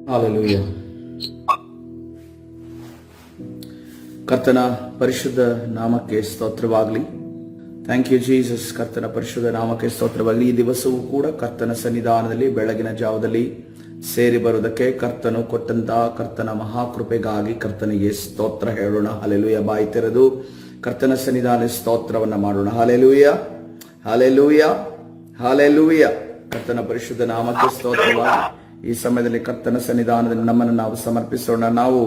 Hallelujah. ಕರ್ತನ ಪರಿಶುದ್ಧ ನಾಮಕ್ಕೆ ಸ್ತೋತ್ರವಾಗಲಿ. Thank you Jesus. ಕರ್ತನ ಪರಿಶುದ್ಧ ನಾಮಕ್ಕೆ ಸ್ತೋತ್ರವಾಗಲಿ. ಈ ದಿವಸವೂ ಕೂಡ ಕರ್ತನ ಸನ್ನಿಧಾನದಲ್ಲಿ ಬೆಳಗಿನ ಜಾವದಲ್ಲಿ ಸೇರಿ ಬರುವುದಕ್ಕೆ ಕರ್ತನು ಕೊಟ್ಟಂತಹ ಕರ್ತನ ಮಹಾಕೃಪೆಗಾಗಿ ಕರ್ತನಿಗೆ ಸ್ತೋತ್ರ ಹೇಳೋಣ. ಹಾಲೆಲೂಯ. ಬಾಯಿ ತೆರೆದು ಕರ್ತನ ಸನ್ನಿಧಾನ ಸ್ತೋತ್ರವನ್ನ ಮಾಡೋಣ. Hallelujah, hallelujah, hallelujah. ಕರ್ತನ ಪರಿಶುದ್ಧ ನಾಮಕ್ಕೆ ಸ್ತೋತ್ರವಾಗಿ ಈ ಸಮಯದಲ್ಲಿ ಕರ್ತನ ಸನ್ನಿಧಾನದಲ್ಲಿ ನಮ್ಮನ್ನು ನಾವು ಸಮರ್ಪಿಸೋಣ. ನಾವು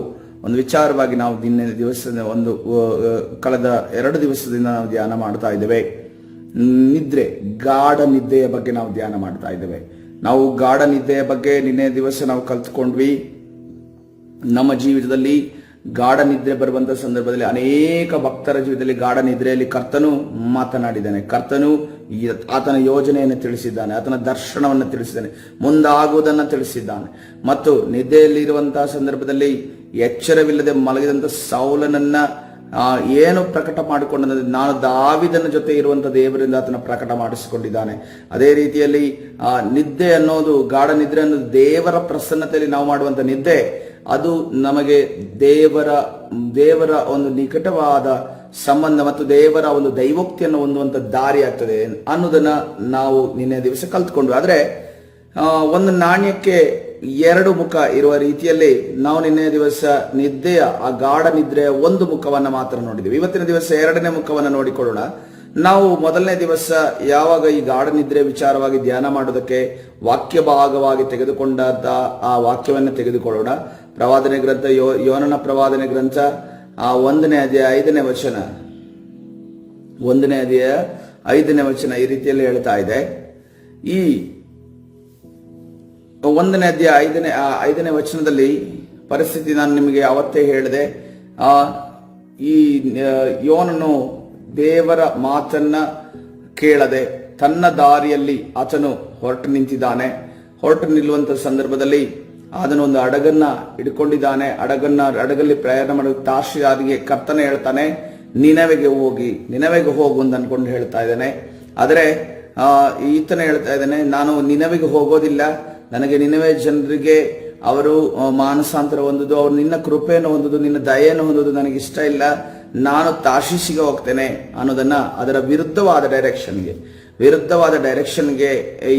ಒಂದು ವಿಚಾರವಾಗಿ ನಾವು ನಿನ್ನೆ ಕಳೆದ 2 ದಿವಸದಿಂದ ನಾವು ಧ್ಯಾನ ಮಾಡ್ತಾ ಇದ್ದೇವೆ. ನಿದ್ರೆ, ಗಾಢ ನಿದ್ದೆಯ ಬಗ್ಗೆ ನಾವು ಧ್ಯಾನ ಮಾಡ್ತಾ ಇದ್ದೇವೆ. ನಾವು ಗಾಢ ನಿದ್ದೆಯ ಬಗ್ಗೆ ನಿನ್ನೆ ದಿವಸ ನಾವು ಕಲ್ತ್ಕೊಂಡ್ವಿ. ನಮ್ಮ ಜೀವಿತದಲ್ಲಿ ಗಾಢ ನಿದ್ರೆ ಬರುವಂತ ಸಂದರ್ಭದಲ್ಲಿ ಅನೇಕ ಭಕ್ತರ ಜೀವಿತದಲ್ಲಿ ಗಾಢ ನಿದ್ರೆಯಲ್ಲಿ ಕರ್ತನು ಮಾತನಾಡಿದ್ದಾನೆ. ಕರ್ತನು ಆತನ ಯೋಜನೆಯನ್ನು ತಿಳಿಸಿದ್ದಾನೆ, ಆತನ ದರ್ಶನವನ್ನು ತಿಳಿಸಿದ್ದಾನೆ, ಮುಂದಾಗುವುದನ್ನು ತಿಳಿಸಿದ್ದಾನೆ. ಮತ್ತು ನಿದ್ದೆಯಲ್ಲಿರುವಂತಹ ಸಂದರ್ಭದಲ್ಲಿ ಎಚ್ಚರವಿಲ್ಲದೆ ಮಲಗಿದಂತ ಸೌಲನನ್ನ ಏನು ಪ್ರಕಟ ಮಾಡಿಕೊಂಡ, ನಾನು ದಾವಿದನ ಜೊತೆ ಇರುವಂತ ದೇವರಿಂದ ಆತನ ಪ್ರಕಟ ಮಾಡಿಸಿಕೊಂಡಿದ್ದಾನೆ. ಅದೇ ರೀತಿಯಲ್ಲಿ ನಿದ್ದೆ ಅನ್ನೋದು, ಗಾಢ ನಿದ್ರೆ ಅನ್ನೋದು ದೇವರ ಪ್ರಸನ್ನತೆಯಲ್ಲಿ ನಾವು ಮಾಡುವಂತ ನಿದ್ದೆ. ಅದು ನಮಗೆ ದೇವರ ಒಂದು ನಿಕಟವಾದ ಸಂಬಂಧ ಮತ್ತು ದೇವರ ಒಂದು ದೈವೋಕ್ತಿಯನ್ನು ಹೊಂದುವಂತ ದಾರಿ ಆಗ್ತದೆ ಅನ್ನೋದನ್ನ ನಾವು ನಿನ್ನೆ ದಿವಸ ಕಲ್ತ್ಕೊಂಡ್ವಿ. ಆದ್ರೆ ಒಂದು ನಾಣ್ಯಕ್ಕೆ 2 ಮುಖ ಇರುವ ರೀತಿಯಲ್ಲಿ ನಾವು ನಿನ್ನೆ ದಿವಸ ನಿದ್ದೆಯ ಆ ಗಾಢ ನಿದ್ರೆಯ ಒಂದು ಮುಖವನ್ನ ಮಾತ್ರ ನೋಡಿದ್ವಿ. ಇವತ್ತಿನ ದಿವಸ 2ನೇ ಮುಖವನ್ನ ನೋಡಿಕೊಳ್ಳೋಣ. ನಾವು ಮೊದಲನೇ ದಿವಸ ಯಾವಾಗ ಈ ಗಾಢ ನಿದ್ರೆ ವಿಚಾರವಾಗಿ ಧ್ಯಾನ ಮಾಡೋದಕ್ಕೆ ವಾಕ್ಯ ಭಾಗವಾಗಿ ತೆಗೆದುಕೊಂಡಂತ ಆ ವಾಕ್ಯವನ್ನು ತೆಗೆದುಕೊಳ್ಳೋಣ. ಪ್ರವಾದನೆ ಗ್ರಂಥ, ಯೋನನ ಪ್ರವಾದನೆ ಗ್ರಂಥ 1ನೇ ಅಧ್ಯಾಯ 5ನೇ ವಚನ, 1ನೇ ಅಧ್ಯಾಯ 5ನೇ ವಚನ ಈ ರೀತಿಯಲ್ಲಿ ಹೇಳ್ತಾ ಇದೆ. ಈ 1ನೇ ಅಧ್ಯಾಯ 5ನೇ ವಚನದಲ್ಲಿ ಪರಿಸ್ಥಿತಿ ನಾನು ನಿಮಗೆ ಅವತ್ತೇ ಹೇಳಿದೆ. ಈ ಯೋನನು ದೇವರ ಮಾತನ್ನ ಕೇಳದೆ ತನ್ನ ದಾರಿಯಲ್ಲಿ ಆತನು ಹೊರಟು ನಿಂತಿದ್ದಾನೆ. ಹೊರಟು ನಿಲ್ಲುವಂತ ಸಂದರ್ಭದಲ್ಲಿ ಅದನ್ನೊಂದು ಹಡಗನ್ನ ಹಿಡ್ಕೊಂಡಿದ್ದಾನೆ. ಹಡಗಲ್ಲಿ ಪ್ರಯಾಣ ಮಾಡೋ ತಾರ್ಷಿಯಾದಿಗೆ ಕರ್ತನೆ ಹೇಳ್ತಾನೆ, ನಿನವೆಗೆ ಹೋಗು ಅಂತ ಅನ್ಕೊಂಡು ಹೇಳ್ತಾ ಇದ್ದಾನೆ. ಆದರೆ ಈತನ ಹೇಳ್ತಾ ಇದ್ದಾನೆ, ನಾನು ನಿನವೆಗೆ ಹೋಗೋದಿಲ್ಲ. ನನಗೆ ನಿನವೆ ಜನರಿಗೆ ಅವರು ಮಾನಸಾಂತರ ಹೊಂದುದು, ಅವರು ನಿನ್ನ ಕೃಪೆಯನ್ನು ಹೊಂದುದು, ನಿನ್ನ ದಯೆಯನ್ನು ಹೊಂದುದು ನನಗೆ ಇಷ್ಟ ಇಲ್ಲ. ನಾನು ತಾರ್ಷೀಷಿಗೆ ಹೋಗ್ತೇನೆ ಅನ್ನೋದನ್ನ ಅದರ ವಿರುದ್ಧವಾದ ಡೈರೆಕ್ಷನ್ಗೆ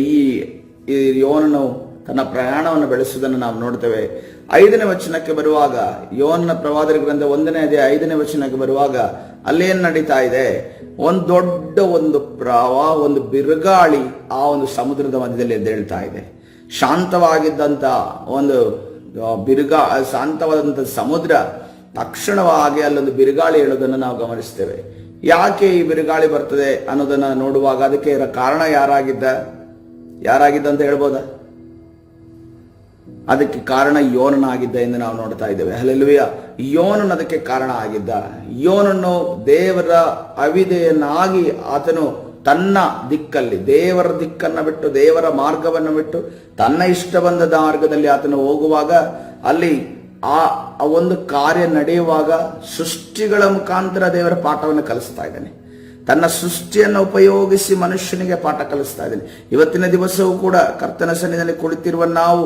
ಈ ಯೋನನು ತನ್ನ ಪ್ರಯಾಣವನ್ನು ಬೆಳೆಸುವುದನ್ನು ನಾವು ನೋಡ್ತೇವೆ. 5ನೇ ವಚನಕ್ಕೆ ಬರುವಾಗ, ಯೋನನ ಪ್ರವಾದನೆ ಗ್ರಂಥ 1ನೇ ಅಧ್ಯಾಯ 5ನೇ ವಚನಕ್ಕೆ ಬರುವಾಗ ಅಲ್ಲೇನ್ ನಡೀತಾ ಇದೆ? ಒಂದು ದೊಡ್ಡ ಒಂದು ಬಿರುಗಾಳಿ ಆ ಒಂದು ಸಮುದ್ರದ ಮಧ್ಯದಲ್ಲಿ ಎದ್ದೇಳ್ತಾ ಇದೆ. ಶಾಂತವಾಗಿದ್ದಂತ ಒಂದು ಶಾಂತವಾದಂತ ಸಮುದ್ರ ತಕ್ಷಣವಾಗಿ ಅಲ್ಲೊಂದು ಬಿರುಗಾಳಿ ಹೇಳೋದನ್ನು ನಾವು ಗಮನಿಸ್ತೇವೆ. ಯಾಕೆ ಈ ಬಿರುಗಾಳಿ ಬರ್ತದೆ ಅನ್ನೋದನ್ನ ನೋಡುವಾಗ ಅದಕ್ಕೆ ಕಾರಣ ಯಾರಾಗಿದ್ದ ಅಂತ ಹೇಳ್ಬೋದಾ? ಅದಕ್ಕೆ ಕಾರಣ ಯೋನನಾಗಿದ್ದ ಎಂದು ನಾವು ನೋಡ್ತಾ ಇದ್ದೇವೆ. ಹಲ್ಲೆಲೂಯ. ಯೋನನು ಅದಕ್ಕೆ ಕಾರಣ ಆಗಿದ್ದ. ಯೋನನು ದೇವರ ಅವಿಧೇಯನಾಗಿ ಆತನು ತನ್ನ ದಿಕ್ಕಲ್ಲಿ, ದೇವರ ದಿಕ್ಕನ್ನು ಬಿಟ್ಟು, ದೇವರ ಮಾರ್ಗವನ್ನು ಬಿಟ್ಟು ತನ್ನ ಇಷ್ಟ ಬಂದ ಮಾರ್ಗದಲ್ಲಿ ಆತನು ಹೋಗುವಾಗ ಅಲ್ಲಿ ಆ ಒಂದು ಕಾರ್ಯ ನಡೆಯುವಾಗ ಸೃಷ್ಟಿಗಳ ಮುಖಾಂತರ ದೇವರ ಪಾಠವನ್ನು ಕಲಿಸ್ತಾ ಇದ್ದಾನೆ. ತನ್ನ ಸೃಷ್ಟಿಯನ್ನು ಉಪಯೋಗಿಸಿ ಮನುಷ್ಯನಿಗೆ ಪಾಠ ಕಲಿಸ್ತಾ ಇದ್ದಾನೆ. ಇವತ್ತಿನ ದಿವಸವೂ ಕೂಡ ಕರ್ತನ ಸನ್ನಿಧಿಯಲ್ಲಿ ಕುಳಿತಿರುವ ನಾವು,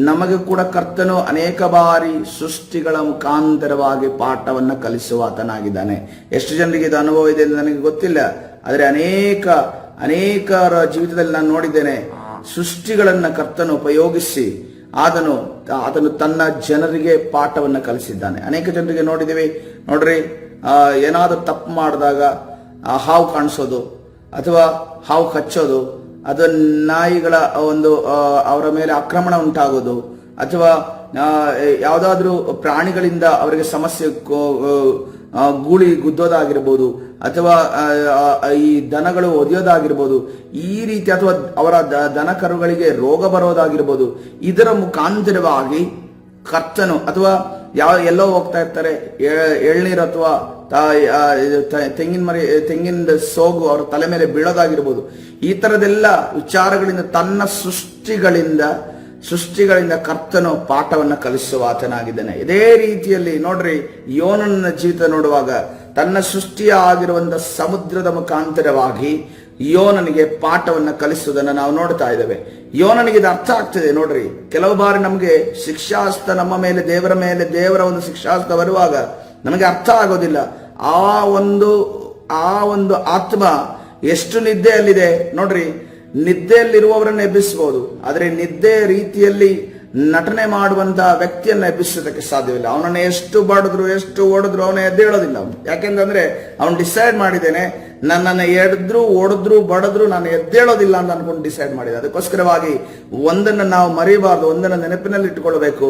ನಮಗೆ ಕೂಡ ಕರ್ತನು ಅನೇಕ ಬಾರಿ ಸೃಷ್ಟಿಗಳ ಮುಖಾಂತರವಾಗಿ ಪಾಠವನ್ನು ಕಲಿಸುವ ಆತನಾಗಿದ್ದಾನೆ. ಎಷ್ಟು ಜನರಿಗೆ ಇದು ಅನುಭವ ಇದೆ ಎಂದು ನನಗೆ ಗೊತ್ತಿಲ್ಲ. ಆದರೆ ಅನೇಕರ ಜೀವಿತದಲ್ಲಿ ನಾನು ನೋಡಿದ್ದೇನೆ, ಸೃಷ್ಟಿಗಳನ್ನ ಕರ್ತನು ಉಪಯೋಗಿಸಿ ಆತನು ತನ್ನ ಜನರಿಗೆ ಪಾಠವನ್ನು ಕಲಿಸಿದ್ದಾನೆ. ಅನೇಕ ಜನರಿಗೆ ನೋಡ್ರಿ, ಏನಾದರೂ ತಪ್ಪು ಮಾಡಿದಾಗ ಹಾವು ಕಾಣಿಸೋದು ಅಥವಾ ಹಾವು ಕಚ್ಚೋದು, ಅಥವಾ ನಾಯಿಗಳ ಒಂದು ಅವರ ಮೇಲೆ ಆಕ್ರಮಣ ಉಂಟಾಗೋದು, ಅಥವಾ ಯಾವುದಾದ್ರೂ ಪ್ರಾಣಿಗಳಿಂದ ಅವರಿಗೆ ಸಮಸ್ಯೆ, ಗೂಳಿ ಗುದ್ದೋದಾಗಿರ್ಬೋದು, ಅಥವಾ ಈ ದನಗಳು ಒದೆಯೋದಾಗಿರ್ಬೋದು, ಈ ರೀತಿ, ಅಥವಾ ಅವರ ದನ ಕರುಗಳಿಗೆ ರೋಗ ಬರೋದಾಗಿರ್ಬೋದು. ಇದರ ಮುಖಾಂತರವಾಗಿ ಕರ್ತನು, ಅಥವಾ ಎಲ್ಲೋ ಹೋಗ್ತಾ ಇರ್ತಾರೆ, ಎಳ್ನೀರು ಅಥವಾ ತೆಂಗಿನ ಸೋಗು ಅವರ ತಲೆ ಮೇಲೆ ಬೀಳೋದಾಗಿರ್ಬೋದು. ಈ ತರದೆಲ್ಲ ವಿಚಾರಗಳಿಂದ ತನ್ನ ಸೃಷ್ಟಿಗಳಿಂದ ಕರ್ತನು ಪಾಠವನ್ನು ಕಲಿಸುವ ಆತನಾಗಿದ್ದಾನೆ. ಇದೇ ರೀತಿಯಲ್ಲಿ ನೋಡ್ರಿ, ಯೋನನ ಜೀವಿತ ನೋಡುವಾಗ ತನ್ನ ಸೃಷ್ಟಿಯ ಆಗಿರುವಂತಹ ಸಮುದ್ರದ ಮುಖಾಂತರವಾಗಿ ಯೋನನಿಗೆ ಪಾಠವನ್ನ ಕಲಿಸುವುದನ್ನು ನಾವು ನೋಡ್ತಾ ಇದ್ದೇವೆ. ಯೋನನಿಗೆ ಇದು ಅರ್ಥ ಆಗ್ತದೆ ನೋಡ್ರಿ. ಕೆಲವು ಬಾರಿ ನಮಗೆ ಶಿಕ್ಷಾಸ್ತ ನಮ್ಮ ಮೇಲೆ, ದೇವರ ಒಂದು ಶಿಕ್ಷಾಸ್ತ ಬರುವಾಗ ನಮಗೆ ಅರ್ಥ ಆಗೋದಿಲ್ಲ. ಆ ಒಂದು ಆತ್ಮ ಎಷ್ಟು ನಿದ್ದೆಯಲ್ಲಿದೆ ನೋಡ್ರಿ. ನಿದ್ದೆಯಲ್ಲಿರುವವರನ್ನು ಎಬ್ಬಿಸಬಹುದು, ಆದರೆ ನಿದ್ದೆ ರೀತಿಯಲ್ಲಿ ನಟನೆ ಮಾಡುವಂತಹ ವ್ಯಕ್ತಿಯನ್ನ ಎಬ್ಬಿಸೋದಕ್ಕೆ ಸಾಧ್ಯವಿಲ್ಲ. ಅವನನ್ನು ಎಷ್ಟು ಬಡಿದ್ರು ಎಷ್ಟು ಓಡಿದ್ರು ಅವನ ಎದ್ದೇಳೋದಿಲ್ಲ. ಯಾಕೆಂದ್ರೆ ಅವನು ಡಿಸೈಡ್ ಮಾಡಿದ್ದೇನೆ, ನನ್ನನ್ನು ಹೊಡೆದ್ರು ಬಡದ್ರು ನಾನು ಎದ್ದೇಳೋದಿಲ್ಲ ಅಂತ ಅನ್ಕೊಂಡು ಡಿಸೈಡ್ ಮಾಡಿದೆ. ಅದಕ್ಕೋಸ್ಕರವಾಗಿ ಒಂದನ್ನು ನಾವು ಮರಿಬಾರ್ದು, ಒಂದನ್ನು ನೆನಪಿನಲ್ಲಿ ಇಟ್ಟುಕೊಳ್ಬೇಕು.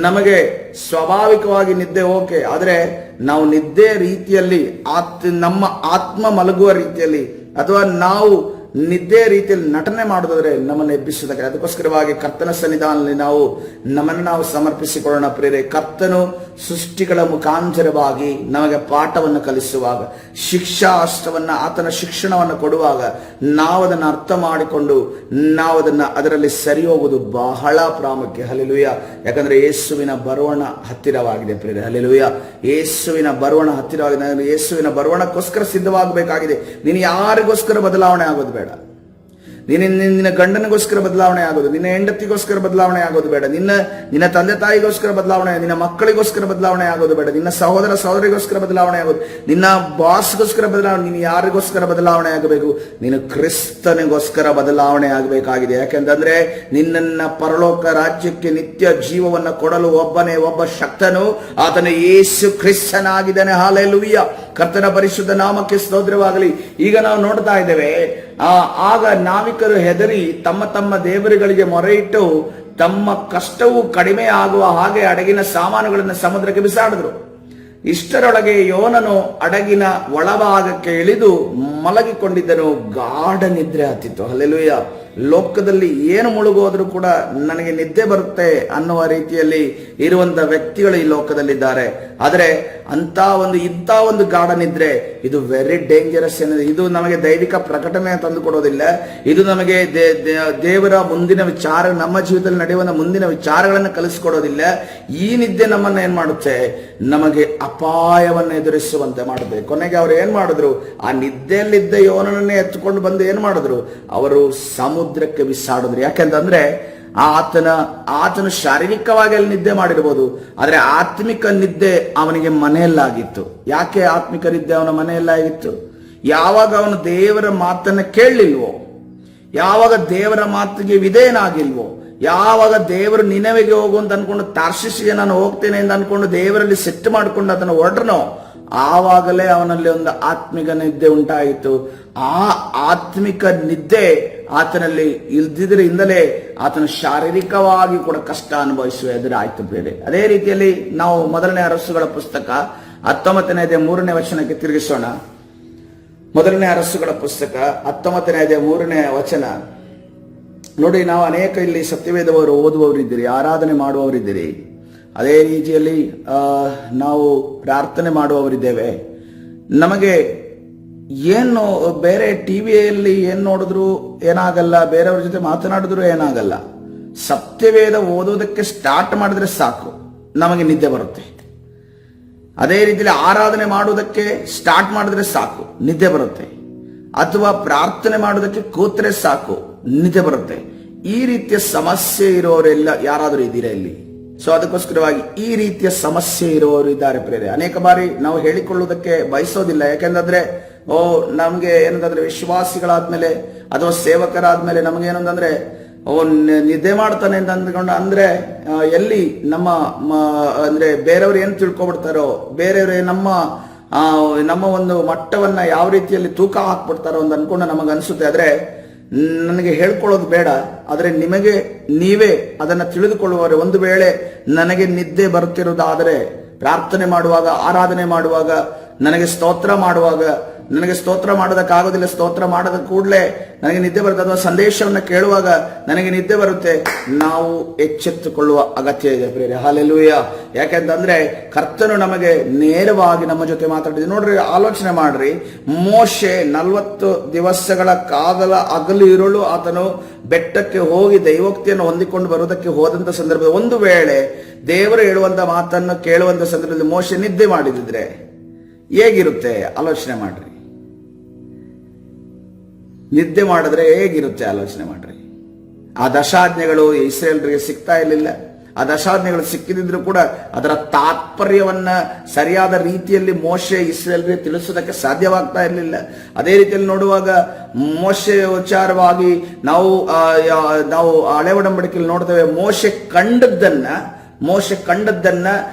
ನಮಗೆ ಸ್ವಾಭಾವಿಕವಾಗಿ ನಿದ್ದೆ ಓಕೆ, ಆದರೆ ನಾವು ನಿದ್ದೆ ರೀತಿಯಲ್ಲಿ ನಮ್ಮ ಆತ್ಮ ಮಲಗುವ ರೀತಿಯಲ್ಲಿ ಅಥವಾ ನಾವು ನಿದ್ದೆ ರೀತಿಯಲ್ಲಿ ನಟನೆ ಮಾಡೋದಾದ್ರೆ ನಮ್ಮನ್ನು ಎಬ್ಬಿಸೋದಕ್ಕೆ. ಅದಕ್ಕೋಸ್ಕರವಾಗಿ ಕರ್ತನ ಸನ್ನಿಧಾನದಲ್ಲಿ ನಮ್ಮನ್ನು ನಾವು ಸಮರ್ಪಿಸಿಕೊಳ್ಳೋಣ ಪ್ರಿಯರೇ. ಕರ್ತನು ಸೃಷ್ಟಿಗಳ ಮುಖಾಂತರವಾಗಿ ನಮಗೆ ಪಾಠವನ್ನು ಕಲಿಸುವಾಗ, ಶಿಕ್ಷಾಸ್ತ್ರವನ್ನ, ಆತನ ಶಿಕ್ಷಣವನ್ನು ಕೊಡುವಾಗ ನಾವು ಅದನ್ನು ಅರ್ಥ ಮಾಡಿಕೊಂಡು ನಾವು ಅದರಲ್ಲಿ ಸರಿ ಹೋಗುವುದು ಬಹಳ ಪ್ರಾಮುಖ್ಯ. ಹಲ್ಲೆಲೂಯಾ. ಯಾಕಂದ್ರೆ ಯೇಸುವಿನ ಬರುವಣ ಹತ್ತಿರವಾಗಿದೆ ಪ್ರಿಯರೇ. ಹಲ್ಲೆಲೂಯಾ. ಯೇಸುವಿನ ಬರುವಣ ಹತ್ತಿರವಾಗಿದೆ. ಯೇಸುವಿನ ಬರುವಣಕ್ಕೋಸ್ಕರ ಸಿದ್ಧವಾಗಬೇಕಾಗಿದೆ. ನೀನು ಯಾರಿಗೋಸ್ಕರ ಬದಲಾವಣೆ ಆಗೋದು ಬೇಡ. ನಿನ್ನ ಗಂಡನಿಗೋಸ್ಕರ ಬದಲಾವಣೆ ಆಗೋದು, ನಿನ್ನ ಹೆಂಡತಿಗೋಸ್ಕರ ಬದಲಾವಣೆ ಆಗೋದು ಬೇಡ. ನಿನ್ನ ತಂದೆ ತಾಯಿಗೋಸ್ಕರ ಬದಲಾವಣೆ, ನಿನ್ನ ಮಕ್ಕಳಿಗೋಸ್ಕರ ಬದಲಾವಣೆ ಆಗೋದು ಬೇಡ. ನಿನ್ನ ಸಹೋದರಿಗೋಸ್ಕರ ಬದಲಾವಣೆ ಆಗೋದು, ನಿನ್ನ ಬಾಸ್ಗೋಸ್ಕರ ಬದಲಾವಣೆ. ನೀನು ಯಾರಿಗೋಸ್ಕರ ಬದಲಾವಣೆ ಆಗಬೇಕು? ನೀನು ಕ್ರಿಸ್ತನಿಗೋಸ್ಕರ ಬದಲಾವಣೆ ಆಗಬೇಕಾಗಿದೆ. ಯಾಕೆಂತಂದ್ರೆ ನಿನ್ನನ್ನ ಪರಲೋಕ ರಾಜ್ಯಕ್ಕೆ ನಿತ್ಯ ಜೀವವನ್ನು ಕೊಡಲು ಒಬ್ಬ ಶಕ್ತನು, ಆತನ ಯೇಸು ಕ್ರಿಸ್ತನಾಗಿದ್ದಾನೆ. ಹಾಲೆಲೂಯಾ. ಕರ್ತನ ಪರಿಶುದ್ಧ ನಾಮಕ್ಕೆ ಸ್ತೋತ್ರವಾಗಲಿ. ಈಗ ನಾವು ನೋಡ್ತಾ ಇದ್ದೇವೆ, ಆಗ ನಾವಿಕರು ಹೆದರಿ ತಮ್ಮ ದೇವರುಗಳಿಗೆ ಮೊರೆ ಇಟ್ಟು ತಮ್ಮ ಕಷ್ಟವು ಕಡಿಮೆ ಆಗುವ ಹಾಗೆ ಹಡಗಿನ ಸಾಮಾನುಗಳನ್ನು ಸಮುದ್ರಕ್ಕೆ ಬಿಸಾಡಿದ್ರು. ಇಷ್ಟರೊಳಗೆ ಯೋನನು ಹಡಗಿನ ಒಳಭಾಗಕ್ಕೆ ಇಳಿದು ಮಲಗಿಕೊಂಡಿದ್ದನು. ಗಾಢ ನಿದ್ರೆ ಹತ್ತಿತ್ತು. ಹಲ್ಲೆಲೂಯಾ. ಲೋಕದಲ್ಲಿ ಏನು ಮುಳುಗೋದ್ರೂ ಕೂಡ ನನಗೆ ನಿದ್ದೆ ಬರುತ್ತೆ ಅನ್ನುವ ರೀತಿಯಲ್ಲಿ ಇರುವಂತ ವ್ಯಕ್ತಿಗಳು ಈ ಲೋಕದಲ್ಲಿದ್ದಾರೆ. ಆದರೆ ಇಂಥ ಒಂದು ಗಾಢ ನಿದ್ರೆ ಇದು ವೆರಿ ಡೇಂಜರಸ್ ಎನ್ನೋದು. ಇದು ನಮಗೆ ದೈವಿಕ ಪ್ರಕಟಣೆ ತಂದು ಕೊಡೋದಿಲ್ಲ. ಇದು ನಮಗೆ ದೇವರ ಮುಂದಿನ ವಿಚಾರ, ನಮ್ಮ ಜೀವಿತದಲ್ಲಿ ನಡೆಯುವ ಮುಂದಿನ ವಿಚಾರಗಳನ್ನು ಕಲಿಸ್ಕೊಡೋದಿಲ್ಲ. ಈ ನಿದ್ದೆ ನಮ್ಮನ್ನ ಏನ್ ಮಾಡುತ್ತೆ? ನಮಗೆ ಅಪಾಯವನ್ನು ಎದುರಿಸುವಂತೆ ಮಾಡುತ್ತೆ. ಕೊನೆಗೆ ಅವರು ಏನ್ ಮಾಡಿದ್ರು? ಆ ನಿದ್ದೆಯಲ್ಲಿದ್ದ ಯೋನನನ್ನೇ ಎತ್ತುಕೊಂಡು ಬಂದು ಏನ್ ಮಾಡಿದ್ರು? ಅವರು ಸಮುದ್ರಕ್ಕೆ ಬಿಸಾಡಿದ್ರು. ಯಾಕೆಂತಂದ್ರೆ ಆತನು ಶಾರೀರಿಕವಾಗಿ ಅಲ್ಲಿ ನಿದ್ದೆ ಮಾಡಿರ್ಬೋದು, ಆದ್ರೆ ಆತ್ಮಿಕ ನಿದ್ದೆ ಅವನಿಗೆ ಮನೆಯಲ್ಲಾಗಿತ್ತು. ಯಾಕೆ ಆತ್ಮಿಕ ನಿದ್ದೆ ಅವನ ಮನೆಯಲ್ಲಾಗಿತ್ತು? ಯಾವಾಗ ಅವನು ದೇವರ ಮಾತನ್ನ ಕೇಳಲಿಲ್ವೋ, ಯಾವಾಗ ದೇವರ ಮಾತಿಗೆ ವಿಧೇಯನಾಗಿಲ್ವೋ, ಯಾವಾಗ ದೇವರು ನಿನವೆಗೆ ಹೋಗು ಅಂತ ಅನ್ಕೊಂಡು ತಾರ್ಷಿಷಿಗೆ ನಾನು ಹೋಗ್ತೇನೆ ಅಂತ ಅನ್ಕೊಂಡು ದೇವರಲ್ಲಿ ಸೆಟ್ ಮಾಡಿಕೊಂಡು ಅದನ್ನು ಹೊರಡ್ರನೋ, ಆವಾಗಲೇ ಅವನಲ್ಲಿ ಒಂದು ಆತ್ಮಿಕ ನಿದ್ದೆ ಉಂಟಾಯಿತು. ಆ ಆತ್ಮಿಕ ನಿದ್ದೆ ಆತನಲ್ಲಿ ಇಲ್ದಿದ್ರಿಂದಲೇ ಆತನು ಶಾರೀರಿಕವಾಗಿ ಕೂಡ ಕಷ್ಟ ಅನುಭವಿಸುವ ಎದುರಾಯ್ತು ಬೇರೆ. ಅದೇ ರೀತಿಯಲ್ಲಿ ನಾವು ಮೊದಲನೇ ಅರಸುಗಳ ಪುಸ್ತಕ 19ನೇ ಅಧ್ಯಾಯ 3ನೇ ವಚನಕ್ಕೆ ತಿರುಗಿಸೋಣ. ಮೊದಲನೇ ಅರಸುಗಳ ಪುಸ್ತಕ 19ನೇ ಅಧ್ಯಾಯ 3ನೇ ವಚನ ನೋಡಿ. ನಾವು ಅನೇಕ ಇಲ್ಲಿ ಸತ್ಯವೇದವರು ಓದುವವರಿದ್ದೀರಿ, ಆರಾಧನೆ ಮಾಡುವವರಿದ್ದೀರಿ. ಅದೇ ರೀತಿಯಲ್ಲಿ ನಾವು ಪ್ರಾರ್ಥನೆ ಮಾಡುವವರಿದ್ದೇವೆ. ನಮಗೆ ಏನು ಬೇರೆ ಟಿವಿಯಲ್ಲಿ ಏನ್ ನೋಡಿದ್ರು ಏನಾಗಲ್ಲ, ಬೇರೆಯವ್ರ ಜೊತೆ ಮಾತನಾಡಿದ್ರು ಏನಾಗಲ್ಲ. ಸತ್ಯವೇದ ಓದೋದಕ್ಕೆ ಸ್ಟಾರ್ಟ್ ಮಾಡಿದ್ರೆ ಸಾಕು, ನಮಗೆ ನಿದ್ದೆ ಬರುತ್ತೆ. ಅದೇ ರೀತಿಯಲ್ಲಿ ಆರಾಧನೆ ಮಾಡುವುದಕ್ಕೆ ಸ್ಟಾರ್ಟ್ ಮಾಡಿದ್ರೆ ಸಾಕು, ನಿದ್ದೆ ಬರುತ್ತೆ. ಅಥವಾ ಪ್ರಾರ್ಥನೆ ಮಾಡೋದಕ್ಕೆ ಕೂತ್ರೆ ಸಾಕು, ನಿದ್ದೆ ಬರುತ್ತೆ. ಈ ರೀತಿಯ ಸಮಸ್ಯೆ ಇರುವವರೆಲ್ಲ ಯಾರಾದರೂ ಇದ್ದೀರಾ ಇಲ್ಲಿ? ಸೊ ಅದಕ್ಕೋಸ್ಕರವಾಗಿ ಈ ರೀತಿಯ ಸಮಸ್ಯೆ ಇರುವವರು ಇದ್ದಾರೆ ಪ್ರೇರೆ. ಅನೇಕ ಬಾರಿ ನಾವು ಹೇಳಿಕೊಳ್ಳುವುದಕ್ಕೆ ಬಯಸೋದಿಲ್ಲ. ಯಾಕೆಂದ್ರೆ ನಮ್ಗೆ ಏನಂತಂದ್ರೆ ವಿಶ್ವಾಸಿಗಳಾದ್ಮೇಲೆ ಅಥವಾ ಸೇವಕರಾದ್ಮೇಲೆ ನಮ್ಗೆ ಏನಂತಂದ್ರೆ ನಿದ್ದೆ ಮಾಡ್ತಾನೆ ಅಂತ ಅಂದ್ಕೊಂಡು ಅಂದ್ರೆ ಎಲ್ಲಿ ಅಂದ್ರೆ ಬೇರೆಯವ್ರು ಏನ್ ತಿಳ್ಕೊಬಿಡ್ತಾರೋ, ಬೇರೆಯವ್ರೆ ನಮ್ಮ ಒಂದು ಮಟ್ಟವನ್ನ ಯಾವ ರೀತಿಯಲ್ಲಿ ತೂಕ ಹಾಕ್ಬಿಡ್ತಾರೋ ಅಂತ ಅನ್ಕೊಂಡು ನಮಗ ಅನ್ಸುತ್ತೆ. ಆದ್ರೆ ನನಗೆ ಹೇಳ್ಕೊಳ್ಳೋದು ಬೇಡ, ಆದ್ರೆ ನಿಮಗೆ ನೀವೇ ಅದನ್ನ ತಿಳಿದುಕೊಳ್ಳುವವರು. ಒಂದು ವೇಳೆ ನನಗೆ ನಿದ್ದೆ ಬರುತ್ತಿರುವುದಾದರೆ ಪ್ರಾರ್ಥನೆ ಮಾಡುವಾಗ, ಆರಾಧನೆ ಮಾಡುವಾಗ, ನನಗೆ ಸ್ತೋತ್ರ ಮಾಡುವಾಗ ನನಗೆ ಸ್ತೋತ್ರ ಮಾಡೋದಕ್ಕಾಗೋದಿಲ್ಲ, ಸ್ತೋತ್ರ ಮಾಡದ ಕೂಡಲೇ ನನಗೆ ನಿದ್ದೆ ಬರುತ್ತೆ, ಅಥವಾ ಸಂದೇಶವನ್ನು ಕೇಳುವಾಗ ನನಗೆ ನಿದ್ದೆ ಬರುತ್ತೆ, ನಾವು ಎಚ್ಚೆತ್ತುಕೊಳ್ಳುವ ಅಗತ್ಯ ಇದೆ ಪ್ರಿಯರೇ. ಹಲ್ಲೆಲೂಯಾ. ಯಾಕೆಂತಂದ್ರೆ ಕರ್ತನು ನಮಗೆ ನೇರವಾಗಿ ನಮ್ಮ ಜೊತೆ ಮಾತಾಡಿದೆ. ನೋಡ್ರಿ, ಆಲೋಚನೆ ಮಾಡ್ರಿ. ಮೋಶೆ 40 ದಿವಸಗಳ ಕಾಲ ಹಗಲು ಇರುಳು ಆತನು ಬೆಟ್ಟಕ್ಕೆ ಹೋಗಿ ದೈವೋಕ್ತಿಯನ್ನು ಹೊಂದಿಕೊಂಡು ಬರುವುದಕ್ಕೆ ಹೋದಂತ ಸಂದರ್ಭ, ಒಂದು ವೇಳೆ ದೇವರು ಹೇಳುವಂತ ಮಾತನ್ನು ಕೇಳುವಂತ ಸಂದರ್ಭದಲ್ಲಿ ಮೋಶೆ ನಿದ್ದೆ ಮಾಡಿದ್ರೆ ಹೇಗಿರುತ್ತೆ? ಆಲೋಚನೆ ಮಾಡ್ರಿ. ನಿದ್ದೆ ಮಾಡಿದ್ರೆ ಹೇಗಿರುತ್ತೆ ಆಲೋಚನೆ ಮಾಡ್ರಿ. ಆ ದಶಾಜ್ಞೆಗಳು ಇಸ್ರೇಲರಿಗೆ ಸಿಗ್ತಾ ಇರಲಿಲ್ಲ. ಆ ದಶಾಜ್ಞೆಗಳು ಸಿಕ್ಕಿದ್ರು ಕೂಡ ಅದರ ತಾತ್ಪರ್ಯವನ್ನ ಸರಿಯಾದ ರೀತಿಯಲ್ಲಿ ಮೋಶೆ ಇಸ್ರೇಲರಿಗೆ ತಿಳಿಸೋದಕ್ಕೆ ಸಾಧ್ಯವಾಗ್ತಾ ಇರಲಿಲ್ಲ. ಅದೇ ರೀತಿಯಲ್ಲಿ ನೋಡುವಾಗ ಮೋಶೆ ವಿಚಾರವಾಗಿ ನಾವು ಹಳೆ ಒಡಂಬಡಿಕೆಯಲ್ಲಿ ನೋಡ್ತೇವೆ, ಮೋಶೆ ಕಂಡದ್ದನ್ನ